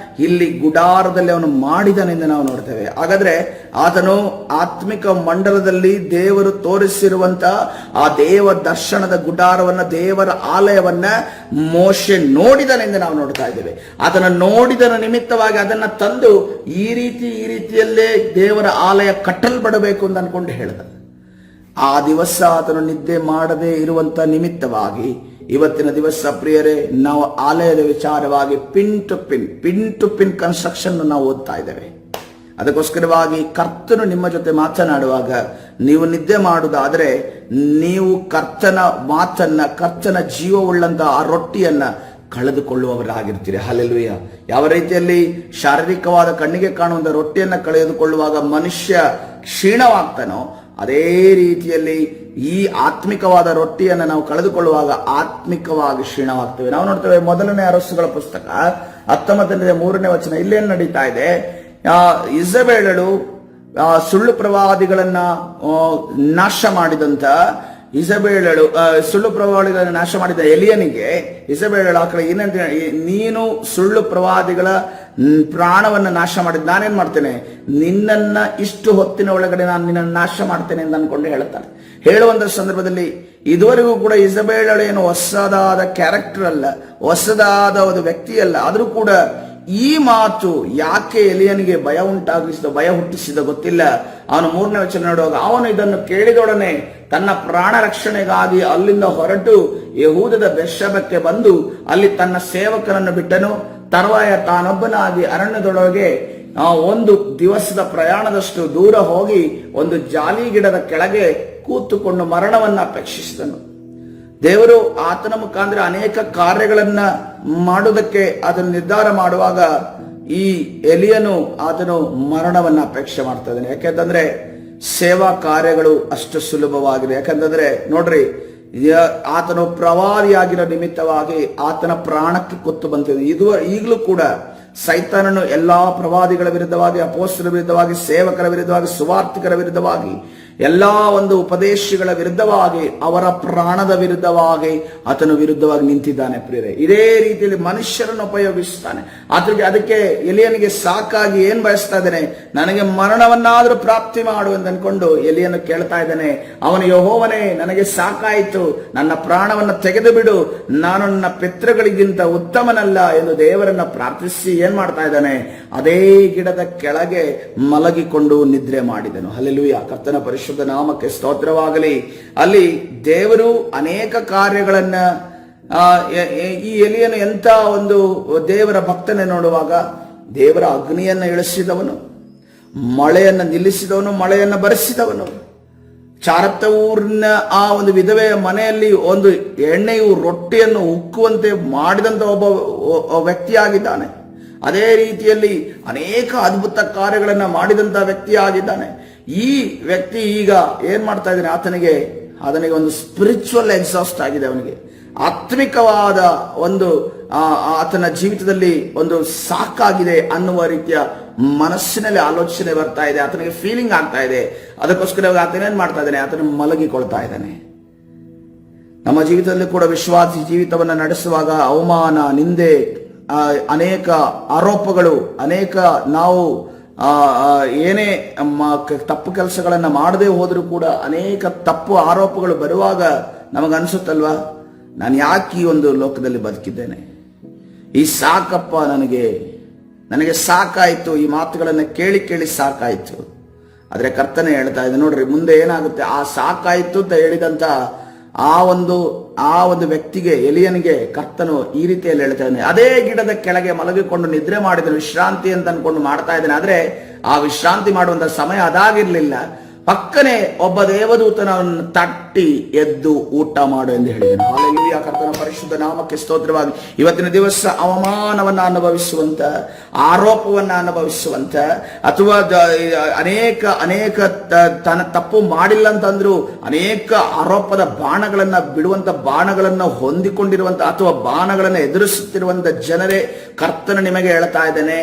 ಇಲ್ಲಿ ಗುಡಾರದಲ್ಲಿ ಅವನು ಮಾಡಿದನೆಂದು ನಾವು ನೋಡ್ತೇವೆ. ಹಾಗಾದ್ರೆ ಆತನು ಆತ್ಮಿಕ ಮಂಡಲದಲ್ಲಿ ದೇವರು ತೋರಿಸಿರುವಂತ ಆ ದೇವ ದರ್ಶನದ ಗುಡಾರವನ್ನ, ದೇವರ ಆಲಯವನ್ನ ಮೋಶೆ ನೋಡಿದನೆಂದು ನಾವು ನೋಡ್ತಾ ಇದ್ದೇವೆ. ಅದನ್ನ ನೋಡಿದನ ನಿಮಿತ್ತವಾಗಿ ಅದನ್ನ ತಂದು ಈ ರೀತಿಯಲ್ಲೇ ದೇವರ ಆಲಯ ಕಟ್ಟಲ್ಪಡಬೇಕು ಅಂತ ಅನ್ಕೊಂಡು ಹೇಳಿದ. ಆ ದಿವಸ ಆತನು ನಿದ್ದೆ ಮಾಡದೇ ಇರುವಂತ ನಿಮಿತ್ತವಾಗಿ ಇವತ್ತಿನ ದಿವಸ ಪ್ರಿಯರೇ, ನಾವು ಆಲಯದ ವಿಚಾರವಾಗಿ ಪಿನ್ ಟು ಪಿನ್ ಕನ್ಸ್ಟ್ರಕ್ಷನ್ ನಾವು ಓದ್ತಾ ಇದ್ದೇವೆ. ಅದಕ್ಕೋಸ್ಕರವಾಗಿ ಕರ್ತನು ನಿಮ್ಮ ಜೊತೆ ಮಾತನಾಡುವಾಗ ನೀವು ನಿದ್ದೆ ಮಾಡುವುದಾದ್ರೆ ನೀವು ಕರ್ತನ ಮಾತನ್ನ, ಕರ್ತನ ಜೀವವುಳ್ಳಂತ ಆ ರೊಟ್ಟಿಯನ್ನ ಕಳೆದುಕೊಳ್ಳುವವರಾಗಿರ್ತೀರಿ. ಹಲ್ಲೆಲೂಯ. ಯಾವ ರೀತಿಯಲ್ಲಿ ಶಾರೀರಿಕವಾದ ಕಣ್ಣಿಗೆ ಕಾಣುವಂತ ರೊಟ್ಟಿಯನ್ನ ಕಳೆದುಕೊಳ್ಳುವಾಗ ಮನುಷ್ಯ ಕ್ಷೀಣವಾಗ್ತಾನೋ, ಅದೇ ರೀತಿಯಲ್ಲಿ ಈ ಆತ್ಮಿಕವಾದ ರೊಟ್ಟಿಯನ್ನು ನಾವು ಕಳೆದುಕೊಳ್ಳುವಾಗ ಆತ್ಮಿಕವಾಗಿ ಕ್ಷೀಣವಾಗ್ತೇವೆ. ನಾವು ನೋಡ್ತೇವೆ, ಮೊದಲನೇ ಅರಸುಗಳ ಪುಸ್ತಕ 19:3 ಇಲ್ಲೇನು ನಡೀತಾ ಇದೆ? ಇಸಬೇಳಳು ಸುಳ್ಳು ಪ್ರವಾದಿಗಳನ್ನ ನಾಶ ಮಾಡಿದಂತ ಸುಳ್ಳು ಪ್ರವಾದಿಗಳನ್ನ ನಾಶ ಮಾಡಿದ ಎಲಿಯನಿಗೆ ಇಸಬೇಳಳು ಆ ಕಡೆ ಏನಂತ, ನೀನು ಸುಳ್ಳು ಪ್ರವಾದಿಗಳ ಪ್ರಾಣವನ್ನ ನಾಶ ಮಾಡಿದ, ನಾನೇನ್ ಮಾಡ್ತೇನೆ, ನಿನ್ನನ್ನ ಇಷ್ಟು ಹೊತ್ತಿನ ಒಳಗಡೆ ನಾನು ನಿನ್ನನ್ನು ನಾಶ ಮಾಡ್ತೇನೆ ಅಂತ ಅನ್ಕೊಂಡು ಹೇಳ್ತಾನೆ. ಹೇಳುವಂತ ಸಂದರ್ಭದಲ್ಲಿ ಇದುವರೆಗೂ ಕೂಡ ಇಸಬೇಳಳು ಏನು ಹೊಸದಾದ ಕ್ಯಾರೆಕ್ಟರ್ ಅಲ್ಲ, ಹೊಸದಾದ ಒಂದು ವ್ಯಕ್ತಿ ಅಲ್ಲ. ಆದ್ರೂ ಕೂಡ ಈ ಮಾತು ಯಾಕೆ ಎಲಿಯನಿಗೆ ಭಯ ಹುಟ್ಟಿಸಿದ ಗೊತ್ತಿಲ್ಲ. ಅವನು 3ನೇ ವಚನ ನೋಡುವಾಗ, ಅವನು ಇದನ್ನು ಕೇಳಿದೊಡನೆ ತನ್ನ ಪ್ರಾಣ ರಕ್ಷಣೆಗಾಗಿ ಅಲ್ಲಿಂದ ಹೊರಟು ಯೆಹೂದದ ಬೆರ್ಷೆಬಕ್ಕೆ ಬಂದು ಅಲ್ಲಿ ತನ್ನ ಸೇವಕರನ್ನು ಬಿಟ್ಟನು. ತರುವಾಯ ತಾನೊಬ್ಬನಾಗಿ ಅರಣ್ಯದೊಳಗೆ 1 ದಿವಸದ ಪ್ರಯಾಣದಷ್ಟು ದೂರ ಹೋಗಿ ಒಂದು ಜಾಲಿ ಗಿಡದ ಕೆಳಗೆ ಕೂತುಕೊಂಡು ಮರಣವನ್ನ ಅಪೇಕ್ಷಿಸಿದನು. ದೇವರು ಆತನ ಮುಖಾಂತರ ಅನೇಕ ಕಾರ್ಯಗಳನ್ನ ಮಾಡುವುದಕ್ಕೆ ಅದನ್ನು ನಿರ್ಧಾರ ಮಾಡುವಾಗ ಈ ಎಲಿಯನು ಆತನು ಮರಣವನ್ನ ಅಪೇಕ್ಷೆ ಮಾಡ್ತಾ ಇದ್ದಾನೆ. ಯಾಕೆಂತಂದ್ರೆ ಸೇವಾ ಕಾರ್ಯಗಳು ಅಷ್ಟು ಸುಲಭವಾಗಿದೆ. ಯಾಕಂತಂದ್ರೆ ನೋಡ್ರಿ, ಆತನು ಪ್ರವಾದಿಯಾಗಿರೋ ನಿಮಿತ್ತವಾಗಿ ಆತನ ಪ್ರಾಣಕ್ಕೆ ಕೊತ್ತು ಬಂತಿದೆ. ಈಗಲೂ ಕೂಡ ಸೈತಾನನು ಎಲ್ಲಾ ಪ್ರವಾದಿಗಳ ವಿರುದ್ಧವಾಗಿ, ಅಪೋಸ್ತಲರ ವಿರುದ್ಧವಾಗಿ, ಸೇವಕರ ವಿರುದ್ಧವಾಗಿ, ಸುವಾರ್ತಿಕರ ವಿರುದ್ಧವಾಗಿ, ಎಲ್ಲಾ ಒಂದು ಉಪದೇಶಗಳ ವಿರುದ್ಧವಾಗಿ, ಅವರ ಪ್ರಾಣದ ವಿರುದ್ಧವಾಗಿ ಆತನು ವಿರುದ್ಧವಾಗಿ ನಿಂತಿದ್ದಾನೆ. ಪ್ರಿಯರೇ, ಇದೇ ರೀತಿಯಲ್ಲಿ ಮನುಷ್ಯರನ್ನು ಉಪಯೋಗಿಸ್ತಾನೆ. ಅದಕ್ಕೆ ಎಲಿಯನಿಗೆ ಸಾಕಾಗಿ ಏನ್ ಬಯಸ್ತಾ ಇದ್ದಾನೆ, ನನಗೆ ಮರಣವನ್ನಾದ್ರೂ ಪ್ರಾಪ್ತಿ ಮಾಡು ಅಂತ ಅನ್ಕೊಂಡು ಎಲಿಯನ್ನು ಕೇಳ್ತಾ ಇದ್ದಾನೆ. ಅವನು, ಯೆಹೋವನೇ, ನನಗೆ ಸಾಕಾಯಿತು, ನನ್ನ ಪ್ರಾಣವನ್ನು ತೆಗೆದು ಬಿಡು, ನಾನು ನನ್ನ ಪಿತೃಗಳಿಗಿಂತ ಉತ್ತಮನಲ್ಲ ಎಂದು ದೇವರನ್ನ ಪ್ರಾರ್ಥಿಸಿ ಏನ್ ಮಾಡ್ತಾ ಇದ್ದಾನೆ, ಅದೇ ಗಿಡದ ಕೆಳಗೆ ಮಲಗಿಕೊಂಡು ನಿದ್ರೆ ಮಾಡಿದನು. ಹಲ್ಲೆಲೂಯಾ. ಕರ್ತನ ಪರಿಶುದ್ಧ ನಾಮಕ್ಕೆ ಸ್ತೋತ್ರವಾಗಲಿ. ಅಲ್ಲಿ ದೇವರು ಅನೇಕ ಕಾರ್ಯಗಳನ್ನ, ಈ ಎಲಿಯನು ಎಂತ ಒಂದು ದೇವರ ಭಕ್ತನೆ ನೋಡುವಾಗ, ದೇವರ ಅಗ್ನಿಯನ್ನ ಇಳಿಸಿದವನು, ಮಳೆಯನ್ನ ನಿಲ್ಲಿಸಿದವನು, ಮಳೆಯನ್ನ ಬರೆಸಿದವನು, ಚಾರತ್ತ ಊರಿನ ಆ ಒಂದು ವಿಧವೆಯ ಮನೆಯಲ್ಲಿ ಒಂದು ಎಣ್ಣೆಯು ರೊಟ್ಟಿಯನ್ನು ಉಕ್ಕುವಂತೆ ಮಾಡಿದಂತ ಒಬ್ಬ ವ್ಯಕ್ತಿಯಾಗಿದ್ದಾನೆ. ಅದೇ ರೀತಿಯಲ್ಲಿ ಅನೇಕ ಅದ್ಭುತ ಕಾರ್ಯಗಳನ್ನ ಮಾಡಿದಂತ ವ್ಯಕ್ತಿಯಾಗಿದ್ದಾನೆ. ಈ ವ್ಯಕ್ತಿ ಈಗ ಏನ್ ಮಾಡ್ತಾ ಇದ್ದಾನೆ, ಆತನಿಗೆ ಒಂದು ಸ್ಪಿರಿಚುವಲ್ ಎಕ್ಸಾಸ್ಟ್ ಆಗಿದೆ. ಅವನಿಗೆ ಆತ್ಮಿಕವಾದ ಒಂದು ಆತನ ಜೀವಿತದಲ್ಲಿ ಒಂದು ಸಾಕಾಗಿದೆ ಅನ್ನುವ ರೀತಿಯ ಮನಸ್ಸಿನಲ್ಲಿ ಆಲೋಚನೆ ಬರ್ತಾ ಇದೆ, ಆತನಿಗೆ ಫೀಲಿಂಗ್ ಆಗ್ತಾ ಇದೆ. ಅದಕ್ಕೋಸ್ಕರ ಆತನೇನ್ ಮಾಡ್ತಾ ಇದ್ದಾನೆ, ಆತನ ಮಲಗಿಕೊಳ್ತಾ ಇದ್ದಾನೆ. ನಮ್ಮ ಜೀವಿತದಲ್ಲಿ ಕೂಡ ವಿಶ್ವಾಸಿ ಜೀವಿತವನ್ನ ನಡೆಸುವಾಗ ಅವಮಾನ, ನಿಂದೆ, ಅನೇಕ ಆರೋಪಗಳು, ಅನೇಕ ನಾವು ಏನೇ ತಪ್ಪು ಕೆಲಸಗಳನ್ನ ಮಾಡದೆ ಹೋದ್ರೂ ಕೂಡ ಅನೇಕ ತಪ್ಪು ಆರೋಪಗಳು ಬರುವಾಗ ನಮಗನ್ಸುತ್ತಲ್ವಾ, ನಾನು ಯಾಕೆ ಈ ಒಂದು ಲೋಕದಲ್ಲಿ ಬದುಕಿದ್ದೇನೆ, ಈ ಸಾಕಪ್ಪ, ನನಗೆ ಸಾಕಾಯ್ತು, ಈ ಮಾತುಗಳನ್ನ ಕೇಳಿ ಸಾಕಾಯ್ತು. ಆದ್ರೆ ಕರ್ತನೆ ಹೇಳ್ತಾ ಇದೆ, ನೋಡ್ರಿ ಮುಂದೆ ಏನಾಗುತ್ತೆ, ಆ ಸಾಕಾಯ್ತು ಅಂತ ಹೇಳಿದಂತ ಆ ಒಂದು ವ್ಯಕ್ತಿಗೆ, ಎಲಿಯನಿಗೆ ಕರ್ತನು ಈ ರೀತಿಯಲ್ಲಿ ಹೇಳ್ತಾ ಇದ್ದಾನೆ, ಅದೇ ಗಿಡದ ಕೆಳಗೆ ಮಲಗಿಕೊಂಡು ನಿದ್ರೆ ಮಾಡಿದನು, ವಿಶ್ರಾಂತಿ ಅಂತ ಅನ್ಕೊಂಡು ಮಾಡ್ತಾ ಇದ್ದಾನೆ. ಆದ್ರೆ ಆ ವಿಶ್ರಾಂತಿ ಮಾಡುವಂತ ಸಮಯ ಅದಾಗಿರ್ಲಿಲ್ಲ. ಪಕ್ಕನೆ ಒಬ್ಬ ದೇವದೂತನನ್ನು ತಟ್ಟಿ ಎದ್ದು ಊಟ ಮಾಡು ಎಂದು ಹೇಳಿದನು. ಹಲ್ಲೆಲೂಯಾ, ಕರ್ತನ ಪರಿಶುದ್ಧ ನಾಮಕ್ಕೆ ಸ್ತೋತ್ರವಾಗಿ. ಇವತ್ತಿನ ದಿವಸ ಅವಮಾನವನ್ನ ಅನುಭವಿಸುವಂತ, ಆರೋಪವನ್ನ ಅನುಭವಿಸುವಂತ, ಅಥವಾ ಅನೇಕ ತನ್ನ ತಪ್ಪು ಮಾಡಿಲ್ಲ ಅಂತಂದ್ರು ಅನೇಕ ಆರೋಪದ ಬಾಣಗಳನ್ನ ಬಿಡುವಂತ, ಬಾಣಗಳನ್ನ ಹೊಂದಿಕೊಂಡಿರುವಂತ ಅಥವಾ ಬಾಣಗಳನ್ನ ಎದುರಿಸುತ್ತಿರುವಂತ ಜನರೇ, ಕರ್ತನ ನಿಮಗೆ ಹೇಳ್ತಾ ಇದ್ದೇನೆ,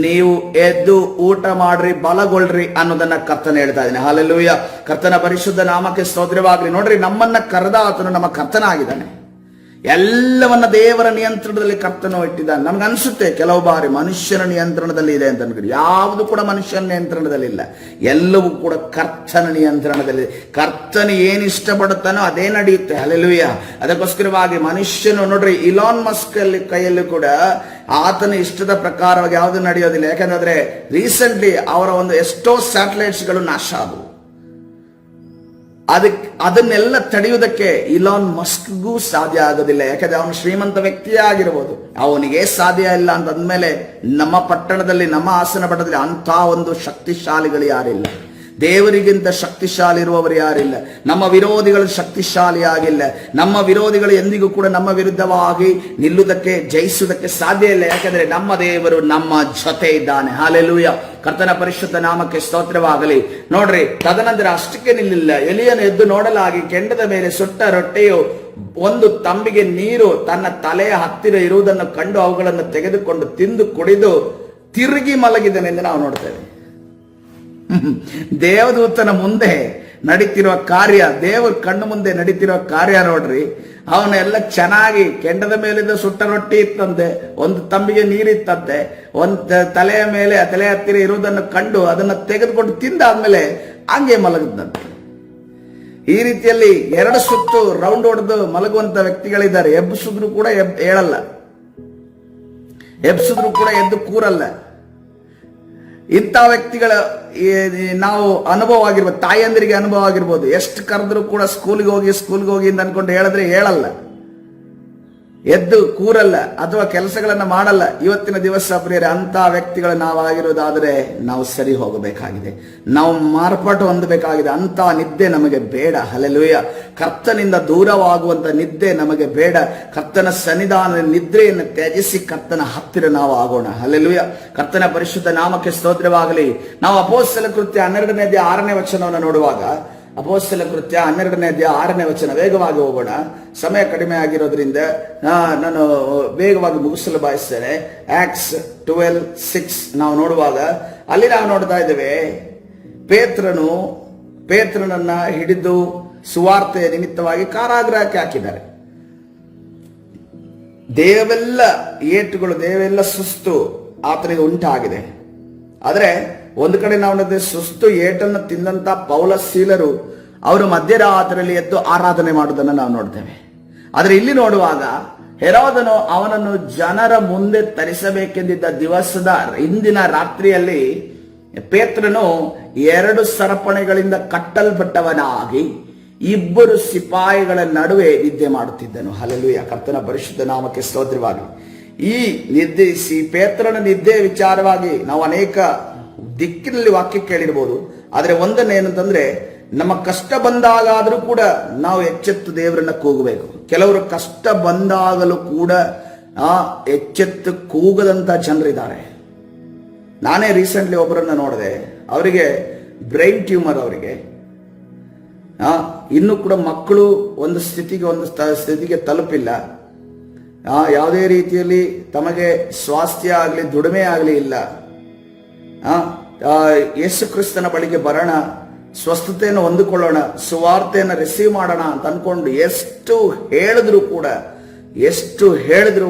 ನೀವು ಎದ್ದು ಊಟ ಮಾಡ್ರಿ, ಬಲಗೊಳ್ರಿ ಅನ್ನೋದನ್ನ ಕರ್ತನ ಹೇಳ್ತಾ ಇದ್ದೇನೆ. ಹಲ್ಲೆಲೂಯಾ, ಕರ್ತನ ಪರಿಶುದ್ಧ ನಾಮಕ್ಕೆ ಸ್ತೋತ್ರವಾಗಲಿ. ನೋಡ್ರಿ, ನಮ್ಮನ್ನ ಕರೆದ ಆತನು ನಮ್ಮ ಕರ್ತನ ಆಗಿದ್ದಾನೆ. ಎಲ್ಲವನ್ನ ದೇವರ ನಿಯಂತ್ರಣದಲ್ಲಿ ಕರ್ತನು ಇಟ್ಟಿದ್ದಾನೆ. ನಮ್ಗೆ ಅನ್ಸುತ್ತೆ ಕೆಲವು ಬಾರಿ ಮನುಷ್ಯನ ನಿಯಂತ್ರಣದಲ್ಲಿ ಇದೆ ಅಂತ ಅನ್ಕೊಂಡು. ಯಾವುದು ಕೂಡ ಮನುಷ್ಯನ ನಿಯಂತ್ರಣದಲ್ಲಿಲ್ಲ, ಎಲ್ಲವೂ ಕೂಡ ಕರ್ತನ ನಿಯಂತ್ರಣದಲ್ಲಿ. ಕರ್ತನ ಏನ್ ಇಷ್ಟಪಡುತ್ತಾನೋ ಅದೇ ನಡೆಯುತ್ತೆ. ಹಲ್ಲೆಲೂಯಾ. ಅದಕ್ಕೋಸ್ಕರವಾಗಿ ಮನುಷ್ಯನು ನೋಡ್ರಿ, ಇಲಾನ್ ಮಸ್ಕ್ ಕೈಯಲ್ಲಿ ಕೂಡ ಆತನ ಇಷ್ಟದ ಪ್ರಕಾರವಾಗಿ ಯಾವುದು ನಡೆಯೋದಿಲ್ಲ. ಯಾಕಂದ್ರೆ ರೀಸೆಂಟ್ಲಿ ಅವರ ಒಂದು ಎಷ್ಟೋ ಸ್ಯಾಟಲೈಟ್ಸ್ ಗಳು ನಾಶ ಆದವು. ಅದನ್ನೆಲ್ಲ ತಡೆಯುವುದಕ್ಕೆ ಇಲಾನ್ ಮಸ್ಕ್ಗೂ ಸಾಧ್ಯ ಆಗೋದಿಲ್ಲ. ಯಾಕಂದ್ರೆ ಅವನು ಶ್ರೀಮಂತ ವ್ಯಕ್ತಿಯೇ ಆಗಿರ್ಬೋದು, ಅವನಿಗೆ ಸಾಧ್ಯ ಇಲ್ಲ ಅಂತಂದ್ಮೇಲೆ ನಮ್ಮ ಪಟ್ಟಣದಲ್ಲಿ, ನಮ್ಮ ಆಸನ ಪಟ್ಟಣದಲ್ಲಿ ಅಂತ ಒಂದು ಶಕ್ತಿಶಾಲಿಗಳು ಯಾರಿಲ್ಲ. ದೇವರಿಗಿಂತ ಶಕ್ತಿಶಾಲಿ ಇರುವವರು ಯಾರಿಲ್ಲ. ನಮ್ಮ ವಿರೋಧಿಗಳು ಶಕ್ತಿಶಾಲಿ ಆಗಿಲ್ಲ. ನಮ್ಮ ವಿರೋಧಿಗಳು ಎಂದಿಗೂ ಕೂಡ ನಮ್ಮ ವಿರುದ್ಧವಾಗಿ ನಿಲ್ಲುವುದಕ್ಕೆ, ಜಯಿಸುವುದಕ್ಕೆ ಸಾಧ್ಯ ಇಲ್ಲ. ಯಾಕಂದ್ರೆ ನಮ್ಮ ದೇವರು ನಮ್ಮ ಜೊತೆ ಇದ್ದಾನೆ. ಹಲ್ಲೆಲೂಯಾ, ಕರ್ತನ ಪರಿಶುದ್ಧ ನಾಮಕ್ಕೆ ಸ್ತೋತ್ರವಾಗಲಿ. ನೋಡ್ರಿ, ತದನಂತರ ಅಷ್ಟಕ್ಕೆ ನಿಲ್ಲಿಲ್ಲ. ಎಲಿಯನು ಎದ್ದು ನೋಡಲಾಗಿ ಕೆಂಡದ ಮೇಲೆ ಸುಟ್ಟ ರೊಟ್ಟೆಯು ಒಂದು ತಂಬಿಗೆ ನೀರು ತನ್ನ ತಲೆಯ ಹತ್ತಿರ ಇರುವುದನ್ನು ಕಂಡು ಅವುಗಳನ್ನು ತೆಗೆದುಕೊಂಡು ತಿಂದು ಕುಡಿದು ತಿರುಗಿ ಮಲಗಿದನೆಂದು ನಾವು ನೋಡ್ತೇವೆ. ದೇವದೂತನ ಮುಂದೆ ನಡೀತಿರುವ ಕಾರ್ಯ, ದೇವರ ಕಣ್ಣು ಮುಂದೆ ನಡೀತಿರುವ ಕಾರ್ಯ ನೋಡ್ರಿ. ಅವನೆಲ್ಲ ಚೆನ್ನಾಗಿ ಕೆಂಡದ ಮೇಲಿದ್ದ ಸುಟ್ಟ ರೊಟ್ಟಿ ಇತ್ತಂತೆ, ಒಂದು ತಂಬಿಗೆ ನೀರಿತ್ತಂತೆ, ಒಂದು ತಲೆಯ ಮೇಲೆ ತಲೆ ಹತ್ತಿರ ಇರುವುದನ್ನು ಕಂಡು ಅದನ್ನು ತೆಗೆದುಕೊಂಡು ತಿಂದಾದ್ಮೇಲೆ ಹಂಗೆ ಮಲಗಿದಂತೆ. ಈ ರೀತಿಯಲ್ಲಿ 2 ಸುತ್ತು ರೌಂಡ್ ಹೊಡೆದು ಮಲಗುವಂತ ವ್ಯಕ್ತಿಗಳಿದ್ದಾರೆ. ಎಬ್ಬಿಸಿದ್ರು ಕೂಡ ಹೇಳಲ್ಲ, ಎಬ್ಬಿಸಿದ್ರು ಕೂಡ ಎದ್ದು ಕೂರಲ್ಲ. ಇಂಥ ವ್ಯಕ್ತಿಗಳ ನಾವು ಅನುಭವ ಆಗಿರ್ಬೋದು, ತಾಯಂದಿರಿಗೆ ಅನುಭವ ಆಗಿರ್ಬೋದು. ಎಷ್ಟು ಕರೆದ್ರು ಕೂಡ ಸ್ಕೂಲ್ಗೆ ಹೋಗಿ ಅಂತ ಅನ್ಕೊಂಡು ಹೇಳಿದ್ರೆ ಹೇಳಲ್ಲ, ಎದ್ದು ಕೂರಲ್ಲ, ಅಥವಾ ಕೆಲಸಗಳನ್ನ ಮಾಡಲ್ಲ. ಇವತ್ತಿನ ದಿವಸ ಪ್ರಿಯರೇ, ಅಂತ ವ್ಯಕ್ತಿಗಳು ನಾವು ಆಗಿರೋದಾದ್ರೆ ನಾವು ಸರಿ ಹೋಗಬೇಕಾಗಿದೆ, ನಾವು ಮಾರ್ಪಾಟು ಹೊಂದಬೇಕಾಗಿದೆ. ಅಂತ ನಿದ್ದೆ ನಮಗೆ ಬೇಡ. ಹಲ್ಲೆಲೂಯಾ. ಕರ್ತನಿಂದ ದೂರವಾಗುವಂತ ನಿದ್ದೆ ನಮಗೆ ಬೇಡ. ಕರ್ತನ ಸನ್ನಿಧಾನ ನಿದ್ರೆಯನ್ನು ತ್ಯಜಿಸಿ ಕರ್ತನ ಹತ್ತಿರ ನಾವು ಆಗೋಣ. ಹಲ್ಲೆಲೂಯಾ. ಕರ್ತನ ಪರಿಶುದ್ಧ ನಾಮಕ್ಕೆ ಸ್ತೋತ್ರವಾಗಲಿ. ನಾವು ಅಪೊಸ್ತಲ ಕೃತ್ಯ 12ನೇ ಅಧ್ಯಾಯ 6ನೇ ವಚನವನ್ನು ನೋಡುವಾಗ, ಅಪೊಸ್ತಲ ಕೃತ್ಯ 12ನೇ ಅಧ್ಯಾಯ 6ನೇ ವಚನ, ವೇಗವಾಗಿ ಹೋಗೋಣ, ಸಮಯ ಕಡಿಮೆ ಆಗಿರೋದ್ರಿಂದ ನಾನು ವೇಗವಾಗಿ ಮುಗಿಸಲು ಬಯಸ್ತೇನೆ. ಆಕ್ಟ್ಸ್ 12:6 ನಾವು ನೋಡುವಾಗ ಅಲ್ಲಿ ನಾವು ನೋಡ್ತಾ ಇದ್ದೇವೆ, ಪೇತ್ರನನ್ನ ಹಿಡಿದು ಸುವಾರ್ತೆಯ ನಿಮಿತ್ತವಾಗಿ ಕಾರಾಗೃಹಕ್ಕೆ ಹಾಕಿದ್ದಾರೆ. ದೇವೆಲ್ಲ ಏಟುಗಳು, ದೇವೆಲ್ಲ ಸುಸ್ತು ಆತನಿಗೆ ಉಂಟಾಗಿದೆ. ಆದ್ರೆ ಒಂದು ಕಡೆ ನಾವು ನೋಡಿದ್ರೆ, ಸುಸ್ತು ಏಟನ್ನು ತಿಂದಂತ ಪೌಲ ಸೀಲರು ಅವರು ಮಧ್ಯರಾತ್ರಿಯಲ್ಲಿ ಎದ್ದು ಆರಾಧನೆ ಮಾಡುವುದನ್ನು ನಾವು ನೋಡ್ತೇವೆ. ಆದ್ರೆ ಇಲ್ಲಿ ನೋಡುವಾಗ ಹೆರೋದನು ಅವನನ್ನು ಜನರ ಮುಂದೆ ತರಿಸಬೇಕೆಂದಿದ್ದ ದಿವಸದ ಹಿಂದಿನ ರಾತ್ರಿಯಲ್ಲಿ ಪೇತ್ರನು 2 ಸರಪಣಿಗಳಿಂದ ಕಟ್ಟಲ್ಪಟ್ಟವನಾಗಿ 2 ಸಿಪಾಯಿಗಳ ನಡುವೆ ನಿದ್ದೆ ಮಾಡುತ್ತಿದ್ದನು. ಹಲ್ಲೆಲೂಯಾ. ಕರ್ತನ ಪರಿಶುದ್ಧ ನಾಮಕ್ಕೆ ಸ್ತೋತ್ರವಾಗಿ. ಈ ಪೇತ್ರನ ನಿದ್ದೆ ವಿಚಾರವಾಗಿ ನಾವು ಅನೇಕ ದಿಕ್ಕಿನಲ್ಲಿ ವಾಕ್ಯ ಕೇಳಿರ್ಬೋದು. ಆದ್ರೆ ಒಂದನ್ನು ಏನಂತಂದ್ರೆ, ನಮ್ಮ ಕಷ್ಟ ಬಂದಾಗಾದ್ರೂ ಕೂಡ ನಾವು ಎಚ್ಚೆತ್ತು ದೇವರನ್ನ ಕೂಗಬೇಕು. ಕೆಲವರು ಕಷ್ಟ ಬಂದಾಗಲೂ ಕೂಡ ಎಚ್ಚೆತ್ತು ಕೂಗದಂತ ಜನರಿದ್ದಾರೆ. ನಾನೇ ರೀಸೆಂಟ್ಲಿ ಒಬ್ಬರನ್ನ ನೋಡಿದೆ, ಅವರಿಗೆ ಬ್ರೈನ್ ಟ್ಯೂಮರ್, ಅವರಿಗೆ ಇನ್ನೂ ಕೂಡ ಮಕ್ಕಳು ಒಂದು ಸ್ಥಿತಿಗೆ ತಲುಪಿಲ್ಲ. ಯಾವುದೇ ರೀತಿಯಲ್ಲಿ ತಮಗೆ ಸ್ವಾಸ್ಥ್ಯ ಆಗಲಿ, ದುಡಿಮೆ ಆಗಲಿ ಇಲ್ಲ. ಯೇಸು ಕ್ರಿಸ್ತನ ಬಳಿಗೆ ಬರೋಣ, ಸ್ವಸ್ಥತೆಯನ್ನು ಹೊಂದಿಕೊಳ್ಳೋಣ, ಸುವಾರ್ತೆಯನ್ನು ರಿಸೀವ್ ಮಾಡೋಣ ಅಂತ ಅನ್ಕೊಂಡು ಎಷ್ಟು ಹೇಳಿದ್ರು